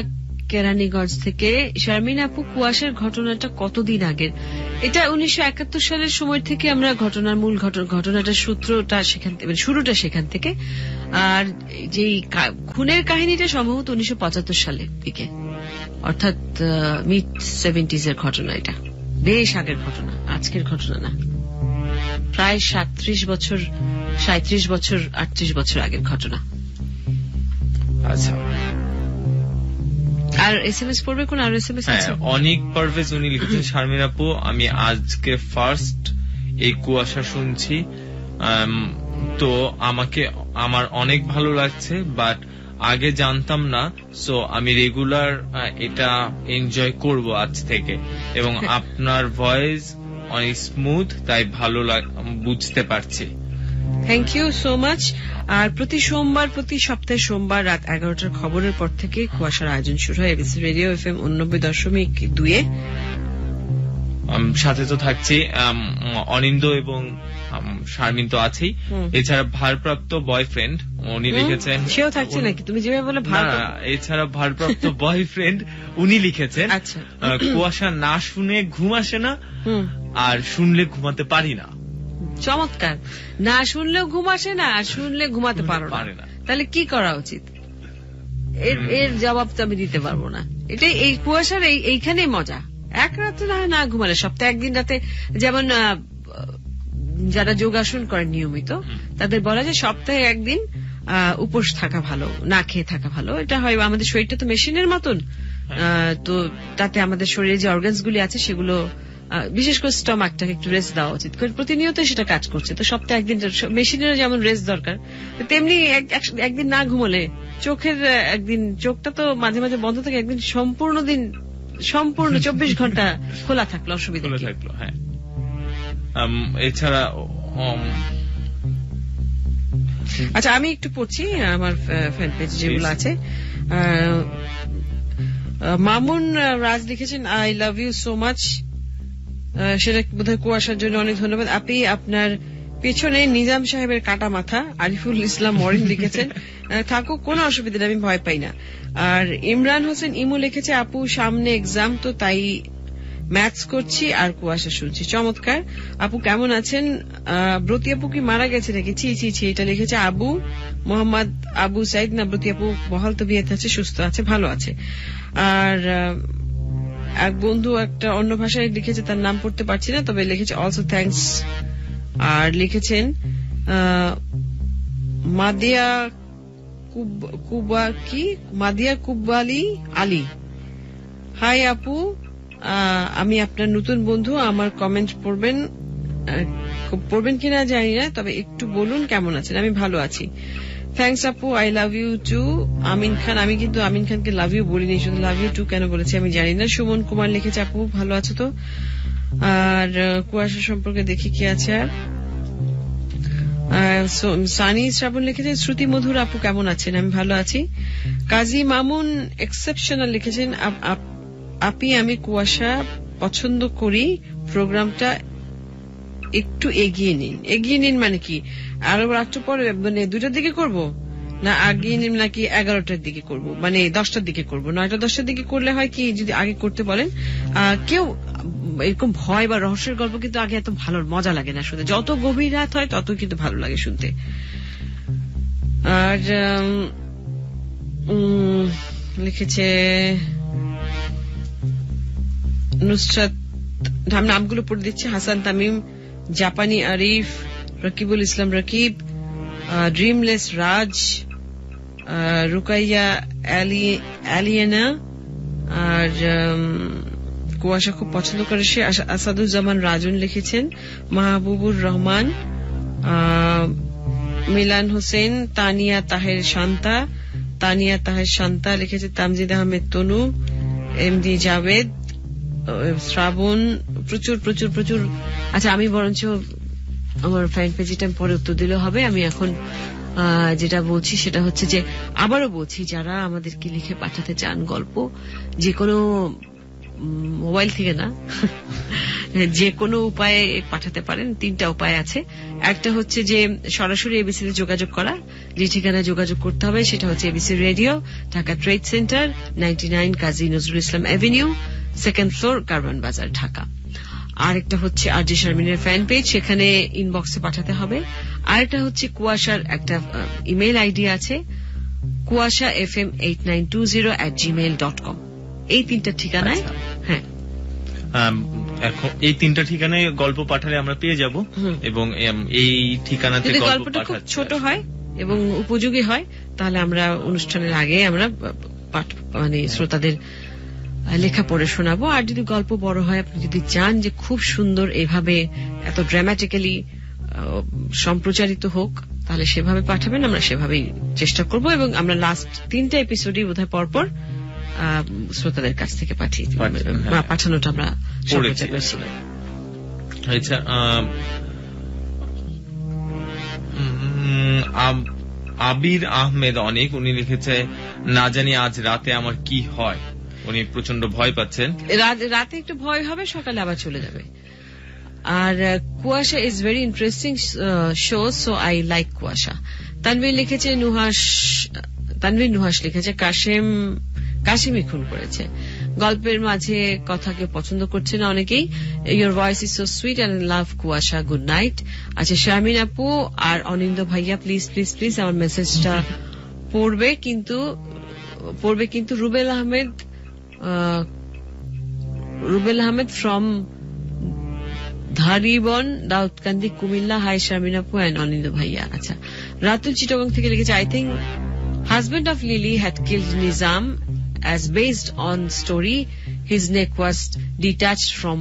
কেরানীগঞ্জ থেকে, শারমিন আপু কুয়াশার ঘটনাটা কতদিন আগের? এটা 1971 সালের সময় থেকে আমরা ঘটনার মূল ঘটনাটার সূত্রটা সেখান থেকে, শুরুটা সেখান থেকে। আর যে খুনের কাহিনীটা সম্ভবত 1975 সালের দিকে, অর্থাৎ মিড 70s এর ঘটনা। এটা বেশ আগের ঘটনা, আজকের ঘটনা না, প্রায় 37 বছর 37 বছর 38 বছর আগের ঘটনা। আচ্ছা, আর SMS পড়বে কোন? আর SMS আছে? অনেক পারভেজ উনি লিখেছেন শারমিন আপু আমি আজকে ফার্স্ট এই কুয়াশা শুনছি, তো আমার অনেক ভালো লাগছে, বাট আগে জানতাম না, সো আমি রেগুলার এটা এনজয় করব আজ থেকে, এবং আপনার ভয়েস অনেক স্মুথ, তাই ভালো বুঝতে পারছি। Thank you so much. আর প্রতি সপ্তাহে সোমবার রাত 11টার খবরের পর থেকে কুয়াশার আয়োজন শুরু হয় এবিসি রেডিও FM 89.2-এ। সাথে তো থাকছি অনিন্দ এবং শারমিন তো আছেই, এছাড়া ভারপ্রাপ্ত বয়ফ্রেন্ড উনি লিখেছেন। সেও থাকছে নাকি? তুমি যেভাবে বলে এছাড়া ভারপ্রাপ্ত বয়ফ্রেন্ড উনি লিখেছেন কুয়াশা না শুনে ঘুম আসে না, আর শুনলে ঘুমাতে পারি না। চমৎকার। না শুনলেও ঘুম আসে না, আর শুনলে ঘুমাতে পারো না, তাহলে কি করা উচিত? এর জবাব তো আমি দিতে পারবো না। এটাই এই কুয়াশার এইখানেই মজা। এক রাতে না ঘুমালে, সপ্তাহে একদিন রাতে, যেমন যারা যোগাসন করেন নিয়মিত তাদের বলা যায় সপ্তাহে একদিন উপোস থাকা ভালো, না খেয়ে থাকা ভালো। এটা হয় আমাদের শরীরটা তো মেশিনের মতন, তো তাতে আমাদের শরীরে যে অর্গানস গুলি আছে সেগুলো, বিশেষ করে স্টমাকটাকে একটু রেস্ট দেওয়া উচিত। প্রতিনিয়ত সেটা কাজ করছে, তো সপ্তাহে একদিন মেশিনেরও যেমন রেস্ট দরকার, তেমনি একদিন না ঘুমলে চোখের একদিন, চোখটা তো মাঝে মাঝে বন্ধ থাকে, একদিন সম্পূর্ণ 24 ঘন্টা খোলা থাকলো, অসুবিধা থাকলো। হ্যাঁ, এছাড়া আচ্ছা আমি একটু পড়ছি আমার ফ্যান পেজ যেগুলো আছে। মামুন রাজ লিখেছেন I love you so much, সেটা বোধহয় কুয়াশার জন্য অনেক ধন্যবাদ। আপনি আপনার পেছনে নিজাম সাহেবের কাটা মাথা। আরিফুল ইসলাম মরিন লিখেছেন থাকুক, কোনো অসুবিধা নেই, আমি ভয় পাই না। আর ইমরান হোসেন ইমু লিখেছে আপু সামনে এক্সাম, তো তাই ম্যাথস করছি আর কুয়াশা শুনছি। চমৎকার। আপু কেমন আছেন? ব্রতি আপু কি মারা গেছে নাকি? ছি, এটা লিখেছে আবু মোহাম্মদ আবু সাইদ। না, ব্রতি আপু বহাল তবিয়ত আছে, সুস্থ আছে, ভালো আছে। আর এক বন্ধু একটা অন্য ভাষায় লিখেছে, তার নাম পড়তে পারছি না, তবে লিখেছে অলসো থ্যাঙ্কস। আর লিখেছেন মাদিয়া কুব্বালি আলী, হাই আপু, আমি আপনার নতুন বন্ধু, আমার কমেন্ট পড়বেন কিনা জানি না, তবে একটু বলুন কেমন আছেন। আমি ভালো আছি, থ্যাংকস আপু, I love you two. Amin Khan, আমি কিন্তু আমিন খানকে লাভ ইউ বলিনি, শুধু লাভ ইউ টু কেন বলেছি আমি জানি না। সুমন কুমার লিখেছে আপু ভালো আছো তো। আর কুয়াশা সম্পর্কে দেখি কি আছে। আর সানি শ্রাবণ লিখেছে শ্রুতি মধুর আপু কেমন আছেন? আমি ভালো আছি। কাজী মামুন এক্সেপশনাল লিখেছেন আপি আমি কুয়াশা পছন্দ করি, প্রোগ্রামটা একটু এগিয়ে নিন মানে কি আরো একটু পরে, মানে 2টার দিকে করব না আগিয়ে নিন, নাকি 11টার দিকে করব, মানে 10টার দিকে করব? 9টা 10টার দিকে করলে হয় কি, যদি আগে করতে বলেন, কেউ এরকম ভয় বা রহস্যের গল্প কিন্তু আগে এত ভালো মজা লাগে না শুনতে, যত গভীর রাত হয় তত কিন্তু ভালো লাগে শুনতে। আর লিখেছে নুসরাত, নামগুলো পড়ে দিচ্ছে, হাসান তামিম, জাপানি আরিফ, রকিবুল ইসলাম রকিব, ড্রিমলেস রাজ, রুকাইয়া অ্যালিয়েনা। আর কুয়াশা খুব পছন্দ করে সে। আসাদুজ্জামান রাজন লিখেছেন, মাহবুবুর রহমান, মিলান হোসেন, তানিয়া তাহের শান্তা লিখেছে, তামজিদ আহমেদ তনু, এমডি জাভেদ, শ্রাবণ প্রচুর প্রচুর প্রচুর। আচ্ছা, আমি বরঞ্চ আমার ফ্যান পেজটা পরে উত্তর দিলেও হবে। আমি এখন যেটা বলছি সেটা হচ্ছে যে, আবারও বলছি, যারা আমাদেরকে লিখে পাঠাতে চান গল্প, যে কোনো মোবাইল থেকে না, যে কোনো উপায়ে পাঠাতে পারেন। 3টা উপায় আছে। একটা হচ্ছে যে সরাসরি এবিসি তে যোগাযোগ করা। যে ঠিকানায় যোগাযোগ করতে হবে সেটা হচ্ছে ABC radio, Dhaka trade centre, 99 Kazi Nazrul Islam Avenue, 2nd floor, Karwan বাজার, ঢাকা। আরেকটা হচ্ছে আরজে শারমিনের ফ্যান পেজ, সেখানে ইনবক্সে পাঠাতে হবে। আরেকটা হচ্ছে কুয়াশার একটা ইমেল আইডি আছে, kuashafm8920@gmail.com। এই 3টা ঠিকানায়। হ্যাঁ, এখন এই 3টা ঠিকানায় গল্প পাঠালে আমরা পেয়ে যাব, এবং এই ঠিকানাতে যদি গল্প গল্পটা খুব পাঠাতে ছোট হয় এবং উপযোগী হয়, তাহলে আমরা অনুষ্ঠানের আগে আমরা মানে শ্রোতাদের লেখা পড়ে শোনাবো। আর যদি গল্প বড় হয়, আপনি যদি চান যে খুব সুন্দর এভাবে এত ড্রামাটিক্যালি সম্প্রচারিত হোক, তাহলে সেভাবে পাঠাবেন, আমরা সেভাবেই চেষ্টা করব। এবং আমরা লাস্ট 3টা এপিসোডই বোধহয় পরপর শ্রোতাদের কাছ থেকে পাঠানোটা আমরা সম্প্রচার করেছিলাম। আচ্ছা, আবির আহমেদ অনেক, উনি লিখেছে, না জানি আজ রাতে আমার কি হয়। উনি প্রচন্ড ভয় পাচ্ছেন। রাতে একটু ভয় হবে, সকালে আবার চলে যাবে। আর কুয়াশা is very interesting show, so I like কুয়াশা। তানভীর নুহাস লিখেছে, কাশিমই খুন করেছে। গল্পের মাঝে কথাকে পছন্দ করছে না অনেকেই। Your voice is so sweet and love কুয়াশা, গুড নাইট। আচ্ছা, শারমিন আপু আর অনিন্দ ভাইয়া, প্লিজ প্লিজ প্লিজ আমার মেসেজটা পড়বে কিন্তু রুবেল আহমেদ ফ্রম ধারিবন, দাউদকান্দি, কুমিল্লা। হাই শারমিন আপু অ্যান্ড অনিন্দ ভাইয়া। আচ্ছা, রাতুল চিটাগং থেকে লিখেছে, I think husband of Lily had killed Nizam as based on story. His neck was detached from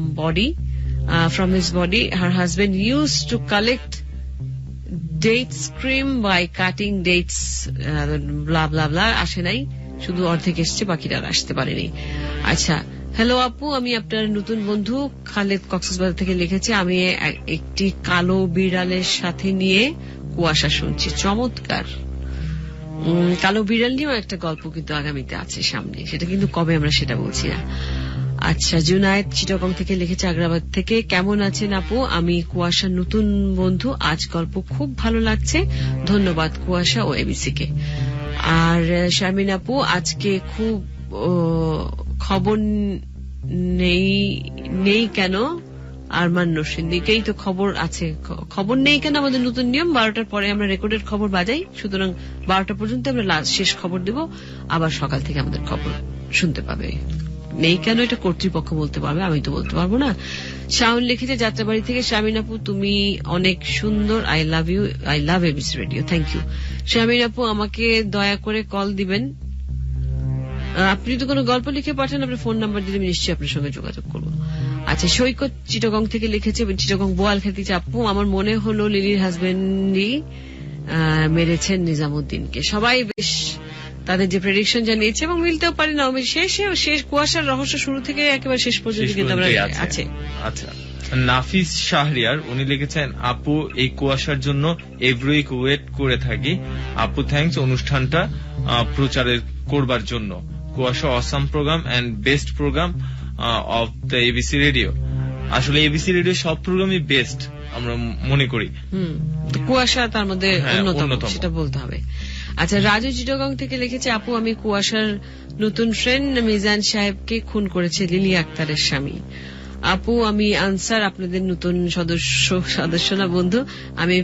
his body. Her husband used to collect dates cream by cutting dates, blah blah blah. আসে নাই, শুধু অর্ধেক এসছে, বাকিটা আসতে পারেনি। আচ্ছা, হ্যালো আপু, আমি আপনার নতুন বন্ধু খালেদ কক্সবাজার থেকে লিখেছি। আমি একটি কালো বিড়ালের সাথে নিয়ে কুয়াশা শুনছি। চমৎকার। কালো বিড়াল নিয়েও একটা গল্প কিন্তু আগামীতে আছে সামনে, সেটা কিন্তু কবে আমরা সেটা বলছি না। আচ্ছা, জুনায়েদ চিটাগং থেকে লিখেছে, আগ্রাবাদ থেকে, কেমন আছেন আপু? আমি কুয়াশার নতুন বন্ধু, আজ গল্প খুব ভালো লাগছে, ধন্যবাদ কুয়াশা ও এবিসি কে। আর শারমিন আপু, আজকে খুব খবর নেই কেন? আরমান নরসিংদীকেই তো খবর আছে। খবর নেই কেন আমাদের নতুন নিয়ম, 12টার পরে আমরা রেকর্ডের খবর বাজাই, সুতরাং 12টা পর্যন্ত আমরা শেষ খবর দেব, আবার সকাল থেকে আমাদের খবর শুনতে পাবে। নেই কেন এটা কর্তৃপক্ষ বলতে পারবে, আমি তো বলতে পারবো না। শাওন লিখেছে যাত্রাবাড়ি থেকে, শারমিন আপু তুমি অনেক সুন্দর, I love you, I love ABC radio, thank you. Sharmin আপু, আমাকে দয়া করে কল দিবেন। আপনি তো কোনো গল্প লিখে পাঠান, আপনার ফোন নাম্বার দিলে আমি নিশ্চয়ই আপনার সঙ্গে যোগাযোগ করবো। আচ্ছা, সৈকত চিটাগং থেকে লিখেছে, চিটাগং বোয়াল খেতে, আপু আমার মনে হলো লিলির হাজবেন্ডই মেরেছেন নিজামুদ্দিনকে। সবাই বেশ তাদের যে প্রেডিকশন জানিয়েছে এবং মিলতেও পারে না, শেষ কুয়াশার রহস্য শুরু থেকে একেবারে শেষ পর্যন্ত কিন্তু আমরা আছে। আচ্ছা, নাফিস শাহরিয়ার উনি লিখেছেন, আপু এই কুয়াশার জন্য এভরি উইক ওয়েট করে থাকি। আপু থ্যাঙ্কস অনুষ্ঠানটা প্রচারের করবার জন্য। Kuasha awesome program and best program of the ABC radio. আসলে এবিসি রেডিও সব প্রোগ্রামই বেস্ট আমরা মনে করি, কুয়াশা তার মধ্যে অন্যতম, সেটা বলতে হবে। আচ্ছা, রাজু চিটাগং থেকে লিখেছে, আপু আমি কুয়াশার নতুন ফ্রেন্ড মিজান সাহেবকে খুন করেছে লিলি আক্তারের স্বামী। আপু আমি আনসার, আপনাদের নতুন সদস্য না বন্ধু, আমি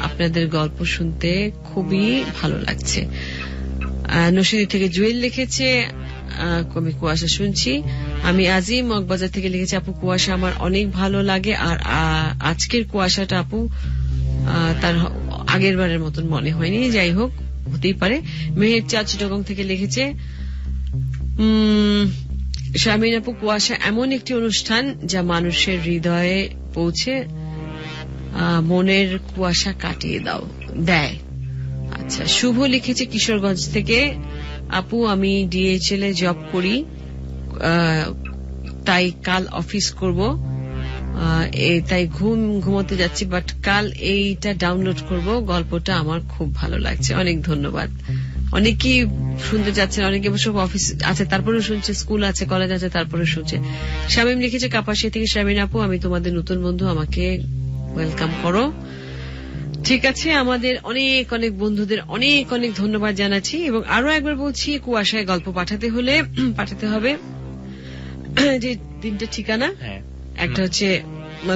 আপনাদের গল্প শুনতে খুবই ভালো লাগছে। নরসিংদী থেকে জুয়েল লিখেছে, আমি কুয়াশা শুনছি। আমি আজিম মগবাজার থেকে লিখেছি, আপু কুয়াশা আমার অনেক ভালো লাগে, আর আজকের কুয়াশাটা আপু তার আগের বারের মতন মনে হয়নি, যাই হোক হতেই পারে। মেহের চা চিটাগং থেকে লিখেছে, শারমিন আপু কুয়াশা এমন একটি অনুষ্ঠান যা মানুষের হৃদয়ে পৌঁছে মনের কুয়াশা কাটিয়ে দেয়। আচ্ছা, শুভ লিখেছে কিশোরগঞ্জ থেকে, আপু আমি ডিএইচএল এ জব করি, তাই কাল অফিস করব, তাই ঘুমোতে যাচ্ছি, বাট কাল এইটা ডাউনলোড করব। গল্পটা আমার খুব ভালো লাগছে, অনেক ধন্যবাদ। অনেকেই শুনতে যাচ্ছেন, অনেকে সব অফিস আছে তারপরে শুনছে, স্কুল আছে, কলেজ আছে তারপরে শুনছে। শামীম লিখেছে কাপাসিয়া থেকে, শামীম আপু আমি তোমাদের নতুন বন্ধু, আমাকে ওয়েলকাম করো। ঠিক আছে, আমাদের অনেক অনেক বন্ধুদের অনেক অনেক ধন্যবাদ জানাচ্ছি। এবং আরো একবার বলছি, কুয়াশায় গল্প পাঠাতে হলে পাঠাতে হবে যে 3টে ঠিকানা। একটা হচ্ছে,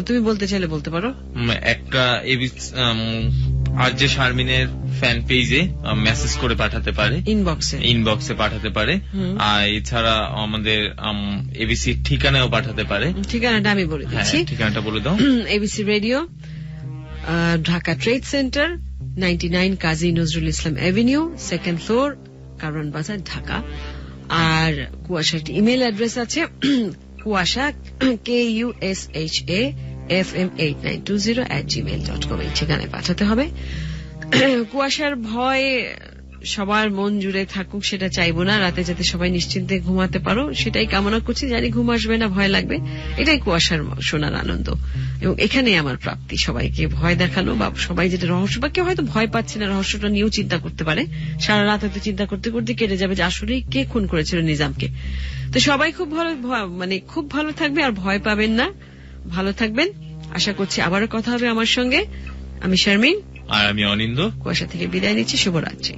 তুমি বলতে চাইলে বলতে পারো। একটা আর যে শারমিনের ফ্যান পেজে মেসেজ করে পাঠাতে পারে, ইনবক্সে পাঠাতে পারে। আর এছাড়া আমাদের এবিসি ঠিকানাও পাঠাতে পারে। ঠিকানাটা আমি বলে দিচ্ছি, ঠিকানাটা বলে দাও। ABC radio, Dhaka trade centre, 99 Kazi Nazrul Islam Avenue, 2nd floor, Karwan বাজার, ঢাকা। আর কুয়াশার একটি ইমেল অ্যাড্রেস আছে, কুয়াশা KUSHAFM8920@gmail.com, এই ঠিকানায় পাঠাতে হবে। কুয়াশার ভয় সবার মন জুড়ে থাকুক সেটা চাইবো না, রাতে যাতে সবাই নিশ্চিন্তে ঘুমাতে পারো সেটাই কামনা করছি। জানি ঘুম আসবে না, ভয় লাগবে, এটাই কুয়াশার শোনার আনন্দ। এবং এখানে আমার প্রাপ্তি, সবাইকে ভয় দেখানো বা সবাই যেটা রহস্য, বা কেউ হয়তো ভয় পাচ্ছে না, রহস্যটা নিয়েও চিন্তা করতে পারে, সারা রাত হয়তো চিন্তা করতে করতে কেটে যাবে যে আসলেই কে খুন করেছিল নিজামকে। তো সবাই খুব ভালো, খুব ভালো থাকবে আর ভয় পাবেন না, ভালো থাকবেন। আশা করছি আবারও কথা হবে আমার সঙ্গে। আমি শারমিন আর আমি অনিন্দ, কুয়াশা থেকে বিদায় নিচ্ছি। শুভরাত্রি।